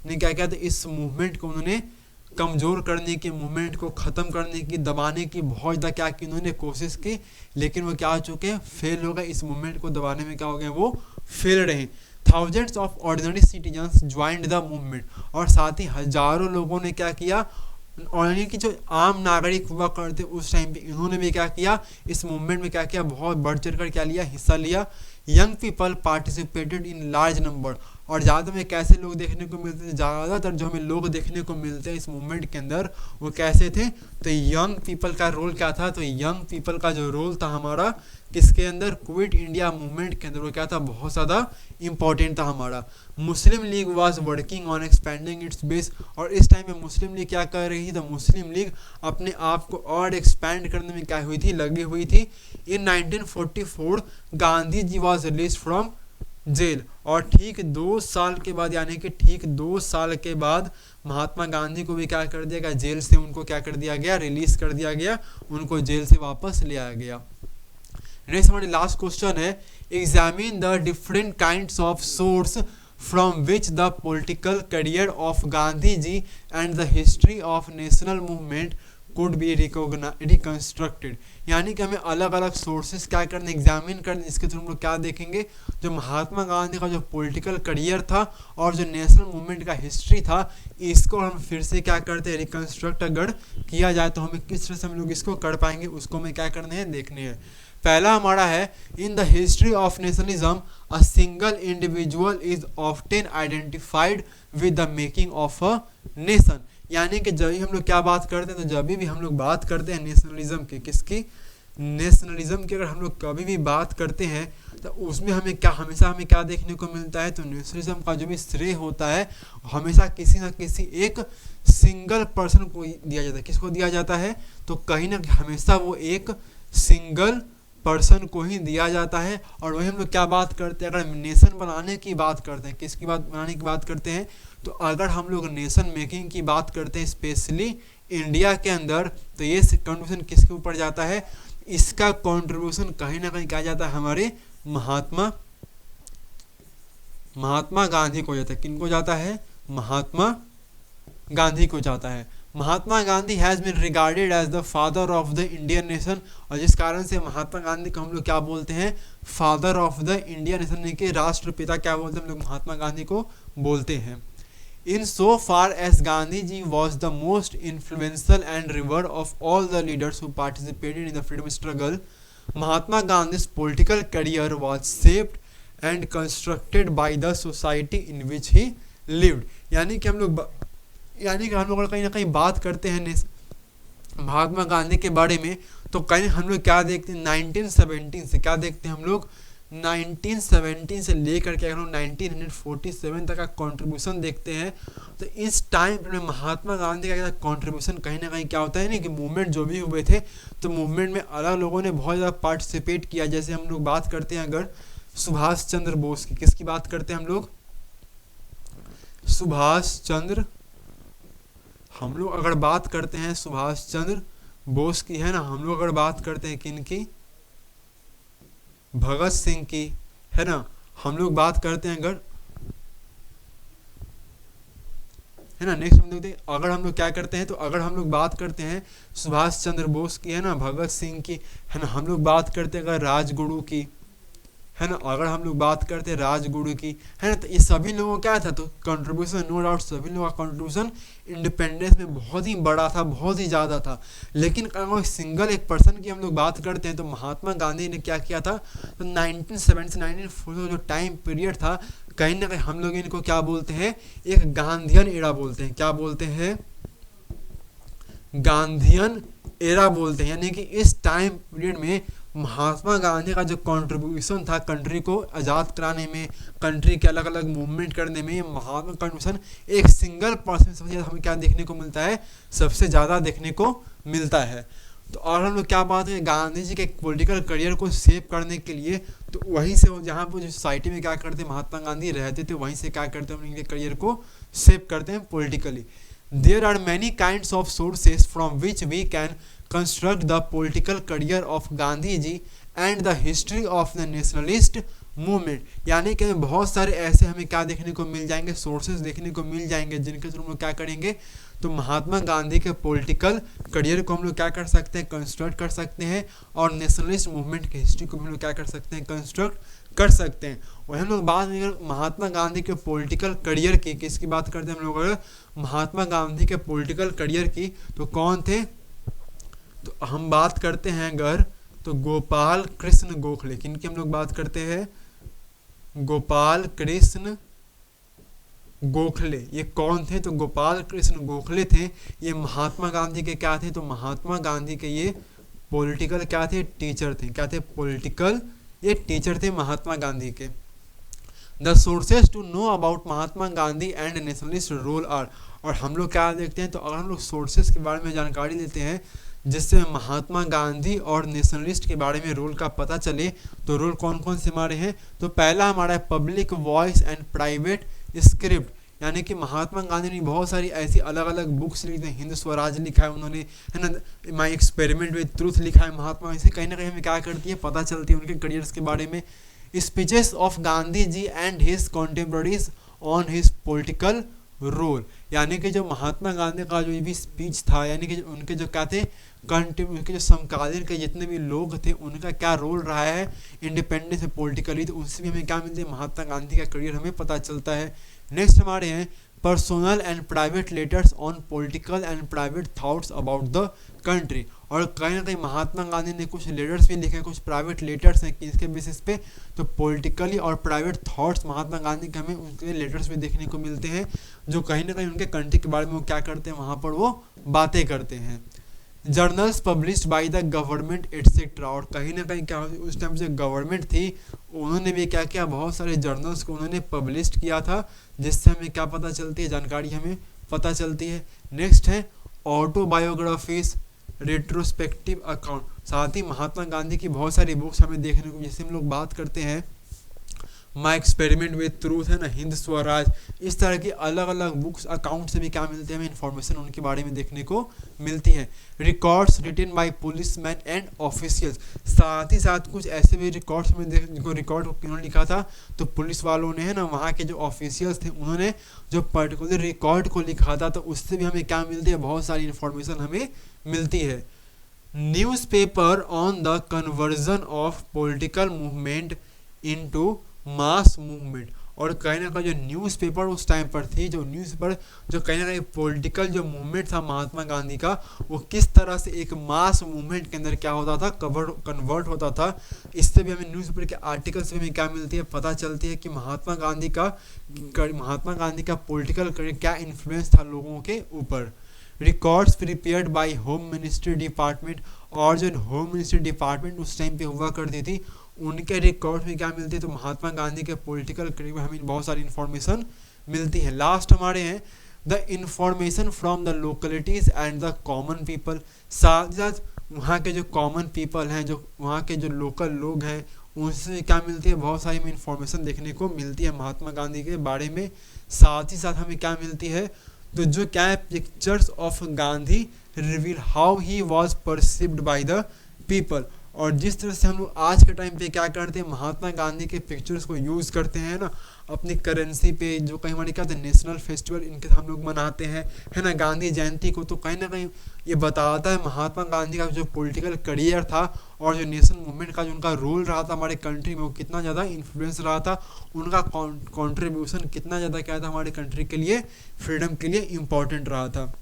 ने क्या किया, तो इस मूवमेंट को उन्होंने कमज़ोर करने की, मूवमेंट को ख़त्म करने की, दबाने की बहुत ज़्यादा क्या की उन्होंने कोशिश की, लेकिन वो क्या हो चुके हैं, फेल हो गए। इस मूवमेंट को दबाने में क्या हो गए, वो फेल रहे। Thousands of ordinary citizens joined the movement. और साथ ही हजारों लोगों ने क्या किया, और यानी कि जो आम नागरिक हुआ करते उस टाइम पे, इन्होंने भी क्या किया, इस मूवमेंट में क्या किया, बहुत बढ़ चढ़ कर क्या लिया, हिस्सा लिया। Young people participated in large number. और ज़्यादा में कैसे लोग देखने को मिलते थे, ज़्यादातर जो हमें लोग देखने को मिलते हैं इस मूवमेंट के अंदर, वो कैसे थे, तो यंग पीपल का रोल क्या था, तो यंग पीपल का जो रोल था हमारा किसके अंदर, क्विट इंडिया मूवमेंट के अंदर, वो क्या था, बहुत ज़्यादा इंपॉर्टेंट था हमारा। Muslim League was working on expanding its base. और इस टाइम में मुस्लिम लीग क्या कर रही थी, तो मुस्लिम लीग अपने आप को और एक्सपैंड करने में क्या हुई थी, लगी हुई थी। इन 1944 Gandhi ji was release from jail, और ठीक 2 साल के बाद, यानी कि ठीक 2 साल के बाद महात्मा गांधी को भी क्या कर दिया गया, जेल से उनको क्या कर दिया गया, रिलीज कर दिया गया, उनको जेल से वापस ले आया गया। नेक्स्ट हमारी लास्ट क्वेश्चन है, examine the different kinds of source from which the political career of Gandhi ji and the history of national movement could be reconstructed. यानी कि हमें अलग अलग सोर्सेस क्या करने, एग्जामिन करने, इसके थ्रू हम लोग क्या देखेंगे, जो महात्मा गांधी का जो पॉलिटिकल करियर था और जो नेशनल मूवमेंट का हिस्ट्री था, इसको हम फिर से क्या करते हैं, रिकंस्ट्रक्ट अगर किया जाए तो हमें किस तरह से हम लोग इसको कर पाएंगे, उसको हमें क्या करने हैं, देखने हैं। पहला हमारा है, in the history of nationalism a single individual is often identified with the making of a nation. यानी कि जब भी हम लोग क्या बात करते हैं, तो जब भी हम लोग बात करते हैं नेशनलिज्म की, किसकी, नेशनलिज्म की अगर हम लोग कभी भी बात करते हैं तो उसमें हमें क्या, हमेशा हमें क्या देखने को मिलता है, तो नेशनलिज्म का जो भी श्रेय होता है हमेशा किसी न किसी एक सिंगल पर्सन को दिया जाता है। किसको दिया जाता है, तो कहीं ना हमेशा वो एक सिंगल पर्सन को ही दिया जाता है। और वही हम लोग क्या बात करते हैं, अगर नेशन बनाने की बात करते हैं, किसकी बात बनाने की बात करते हैं, तो अगर हम लोग नेशन मेकिंग की बात करते हैं स्पेशली इंडिया के अंदर, तो ये कंट्रीब्यूशन किसके ऊपर जाता है, इसका कंट्रीब्यूशन कहीं ना कहीं क्या जाता है, हमारे महात्मा गांधी को जाता है। किनको जाता है, महात्मा गांधी को जाता है। Mahatma Gandhi has been regarded as the father of the Indian nation, और जिस कारण से महात्मा गांधी को हम लोग क्या बोलते हैं, father of the Indian nation, यानी कि राष्ट्रपिता क्या बोलते हैं, हम लोग महात्मा गांधी को बोलते हैं। In so far as Gandhi ji was the most influential and revered of all the leaders who participated in the freedom struggle, Mahatma Gandhi's political career was shaped and constructed by the society in which he lived। यानी कि हम लोग कहीं ना कहीं बात करते हैं महात्मा गांधी के बारे में, तो कहीं हम लोग क्या देखते हैं, 1917 से क्या देखते हैं हम लोग, 1917 से लेकर के अगर हम 1947 तक का कंट्रीब्यूशन देखते हैं, तो इस टाइम में महात्मा गांधी का कंट्रीब्यूशन कहीं ना कहीं क्या होता है ना, कि मूवमेंट जो भी हुए थे, तो मूवमेंट में अलग लोगों ने बहुत ज़्यादा पार्टिसिपेट किया। जैसे हम लोग बात करते हैं अगर सुभाष चंद्र बोस की, किसकी बात करते हैं हम लोग, सुभाष चंद्र, हम लोग अगर बात करते हैं सुभाष चंद्र बोस की, है ना, हम लोग अगर बात करते हैं किन की, भगत सिंह की, है ना, हम लोग बात करते हैं अगर, है ना। नेक्स्ट हम देखते हैं, अगर हम लोग क्या करते हैं, तो अगर हम लोग बात करते हैं सुभाष चंद्र बोस की, है ना, भगत सिंह की, है ना, हम लोग बात करते हैं अगर राजगुरु की, है ना, अगर हम लोग बात करते हैं राजगुरु की, है ना, तो ये सभी लोगों क्या था, तो कंट्रीब्यूशन नो डाउट सभी लोगों का कंट्रीब्यूशन इंडिपेंडेंस में बहुत ही बड़ा था, बहुत ही ज़्यादा था। लेकिन अगर सिंगल एक पर्सन की हम लोग बात करते हैं, तो महात्मा गांधी ने क्या किया था, तो 1970 से 1940 जो टाइम पीरियड था, कहीं ना कहीं हम लोग इनको क्या बोलते हैं, एक गांधीयन एरा बोलते हैं। क्या बोलते हैं, गांधीयन एरा बोलते हैं। यानी कि इस टाइम पीरियड में महात्मा गांधी का जो कंट्रीब्यूशन था कंट्री को आज़ाद कराने में, कंट्री के अलग अलग मूवमेंट करने में, ये महात्मा कंट्रीब्यूशन एक सिंगल पर्सन से हमें क्या देखने को मिलता है, सबसे ज़्यादा देखने को मिलता है। तो और हम लोग क्या बात है, गांधी जी के पॉलिटिकल करियर को सेव करने के लिए, तो वहीं से जहाँ पर जो सोसाइटी में क्या करते महात्मा गांधी रहते थे, वहीं से क्या करते हैं, उनके करियर को सेव करते हैं politically. There are many kinds of sources from which we can construct the political career of Gandhi ji and the history of the nationalist movement। यानी कि बहुत सारे ऐसे हमें क्या देखने को मिल जाएंगे, सोर्सेज देखने को मिल जाएंगे, जिनके थ्रू हम लोग क्या करेंगे, तो महात्मा गांधी के पॉलिटिकल करियर को हम लोग क्या कर सकते हैं, कंस्ट्रक्ट कर सकते हैं, और नेशनलिस्ट मूवमेंट की हिस्ट्री को हम लोग क्या कर सकते हैं, कंस्ट्रक्ट कर सकते हैं। वही हम लोग बात महात्मा गांधी के पॉलिटिकल करियर की, किसकी बात करते हैं हम लोग, अगर महात्मा गांधी के पॉलिटिकल करियर की, तो कौन थे, तो हम बात करते हैं अगर, तो गोपाल कृष्ण गोखले। किनकी हम लोग बात करते हैं, गोपाल कृष्ण गोखले। ये कौन थे, तो गोपाल कृष्ण गोखले थे। ये महात्मा गांधी के क्या थे, तो महात्मा गांधी के ये पॉलिटिकल क्या थे, टीचर थे। क्या थे, पॉलिटिकल ये टीचर थे महात्मा गांधी के। The sources to know about Mahatma Gandhi and nationalist role are, और हम लोग क्या देखते हैं, तो अगर हम लोग सोर्सेज के बारे में जानकारी लेते हैं, जिससे महात्मा गांधी और नेशनलिस्ट के बारे में रूल का पता चले। तो रूल कौन कौन से हमारे हैं, तो पहला हमारा है public voice and private script, यानी कि महात्मा गांधी ने बहुत सारी ऐसी अलग अलग बुक्स लिखी हैं। हिंद स्वराज लिखा है उन्होंने, है ना, माई एक्सपेरिमेंट विद ट्रूथ लिखा है महात्मा गांधी से, कहीं ना कहीं हमें क्या करती है, पता चलती है उनके करियर्स के बारे में। Speeches of Gandhi ji and his contemporaries on his political role, यानी कि जो महात्मा गांधी का जो भी स्पीच था, यानी कि उनके जो क्या थे उनके जो समकालीन के जितने भी लोग थे उनका क्या रोल रहा है इंडिपेंडेंस में पॉलिटिकली, तो उनसे भी हमें क्या मिलती है, महात्मा गांधी का करियर हमें पता चलता है। नेक्स्ट हमारे हैं personal and private letters on political and private thoughts about the country, और कहीं ना कहीं महात्मा गांधी ने कुछ लेटर्स भी लिखे हैं, कुछ प्राइवेट लेटर्स हैं कि इसके बेसिस पे तो पॉलिटिकली और प्राइवेट थॉट्स महात्मा गांधी के हमें उनके लेटर्स भी देखने को मिलते हैं, जो कहीं ना कहीं उनके कंट्री के बारे में वो क्या करते हैं, वहाँ पर वो बातें करते हैं। Journals published by the government etcetera, और कहीं ना कहीं क्या उस टाइम जो गवर्नमेंट थी उन्होंने भी क्या किया, बहुत सारे जर्नल्स को उन्होंने पब्लिश किया था, जिससे हमें क्या पता चलती है, जानकारी हमें पता चलती है। नेक्स्ट है ऑटोबायोग्राफीज रेट्रोस्पेक्टिव अकाउंट, साथ ही महात्मा गांधी की बहुत सारी बुक्स हमें देखने को, जैसे हम लोग बात करते हैं माई एक्सपेरिमेंट विद ट्रूथ, है ना, हिंद स्वराज, इस तरह की अलग अलग बुक्स अकाउंट से भी क्या मिलती है, हमें इन्फॉर्मेशन उनके बारे में देखने को मिलती है। Records written by policeman and officials, साथ ही साथ कुछ ऐसे भी रिकॉर्ड्स में जिनको रिकॉर्ड किन्होंने लिखा था, तो पुलिस वालों ने, है ना, वहाँ के जो ऑफिशियल्स थे उन्होंने जो पर्टिकुलर रिकॉर्ड को लिखा था, तो उससे भी हमें क्या मिलती है, बहुत सारी इन्फॉर्मेशन हमें मिलती है। Newspaper on the conversion of political movement into mass movement, और कहीं ना कहीं जो न्यूज़पेपर उस टाइम पर थी, जो न्यूज़पेपर जो कहीं ना कहीं पॉलिटिकल जो मूवमेंट था महात्मा गांधी का, वो किस तरह से एक मास मूवमेंट के अंदर क्या होता था, कन्वर्ट होता था। इससे भी हमें न्यूज़पेपर के आर्टिकल से हमें क्या मिलती है, पता चलती है कि महात्मा गांधी का पॉलिटिकल क्या इन्फ्लुएंस था लोगों के ऊपर। Records prepared by home ministry department, और जो होम मिनिस्ट्री डिपार्टमेंट उस टाइम पे हुआ करती थी उनके रिकॉर्ड में क्या मिलती है, तो महात्मा गांधी के पॉलिटिकल करियर में हमें बहुत सारी इन्फॉर्मेशन मिलती है। लास्ट हमारे हैं the information from the localities and the common people, साथ ही साथ वहाँ के जो कॉमन पीपल हैं, जो वहाँ के जो लोकल लोग हैं, उनसे क्या मिलती है, बहुत सारी हमें इन्फॉर्मेशन देखने को मिलती है महात्मा गांधी के बारे में। साथ ही साथ हमें क्या मिलती है, तो जो क्या है, pictures of Gandhi reveal how he was perceived by the people, और जिस तरह से हम लोग आज के टाइम पे क्या करते हैं, महात्मा गांधी के पिक्चर्स को यूज़ करते हैं ना अपनी करेंसी पे, जो कहीं हमारे क्या होता है नेशनल फेस्टिवल इनके हम लोग मनाते हैं, है ना, गांधी जयंती को, तो कहीं ना कहीं ये बताता है महात्मा गांधी का जो पॉलिटिकल करियर था और जो नेशनल मूवमेंट का जो उनका रोल रहा था हमारे कंट्री में, वो कितना ज़्यादा इन्फ्लुएंस रहा था, उनका कॉन्ट्रीब्यूशन कितना ज़्यादा क्या था हमारे कंट्री के लिए, फ्रीडम के लिए इम्पोर्टेंट रहा था।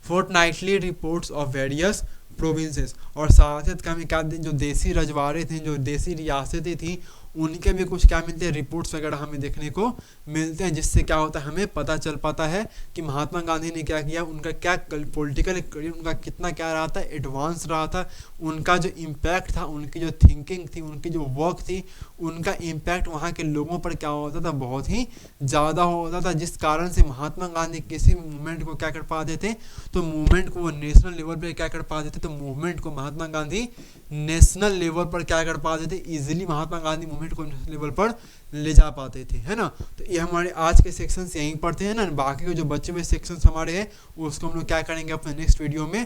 Fortnightly reports of various provinces, और साथ ही हमें क्या जो देसी रजवाड़े थे, जो देसी रियासतें थी, उनके भी कुछ क्या मिलते हैं, रिपोर्ट्स वगैरह हमें देखने को मिलते हैं, जिससे क्या होता है, हमें पता चल पाता है कि महात्मा गांधी ने क्या किया, उनका क्या पॉलिटिकल करियर उनका कितना क्या रहा था, एडवांस रहा था, उनका जो इम्पैक्ट था, उनकी जो थिंकिंग थी, उनकी जो वर्क थी, उनका इम्पैक्ट वहाँ के लोगों पर क्या होता था, बहुत ही ज़्यादा होता था, जिस कारण से महात्मा गांधी किसी मूवमेंट को क्या कर पाते थे, तो मूवमेंट को वो नेशनल लेवल पर क्या कर पाते थे, तो मूवमेंट को महात्मा गांधी नेशनल लेवल पर क्या कर पाते थे, इजीली महात्मा गांधी मूवमेंट को नेशनल लेवल पर ले जा पाते थे, है ना। तो ये हमारे आज के सेक्शंस यहीं पढ़ते हैं ना, बाकी के जो बचे हुए सेक्शंस हमारे हैं उसको हम लोग क्या करेंगे, अपने नेक्स्ट वीडियो में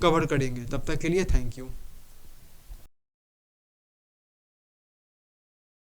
कवर करेंगे। तब तक के लिए थैंक यू।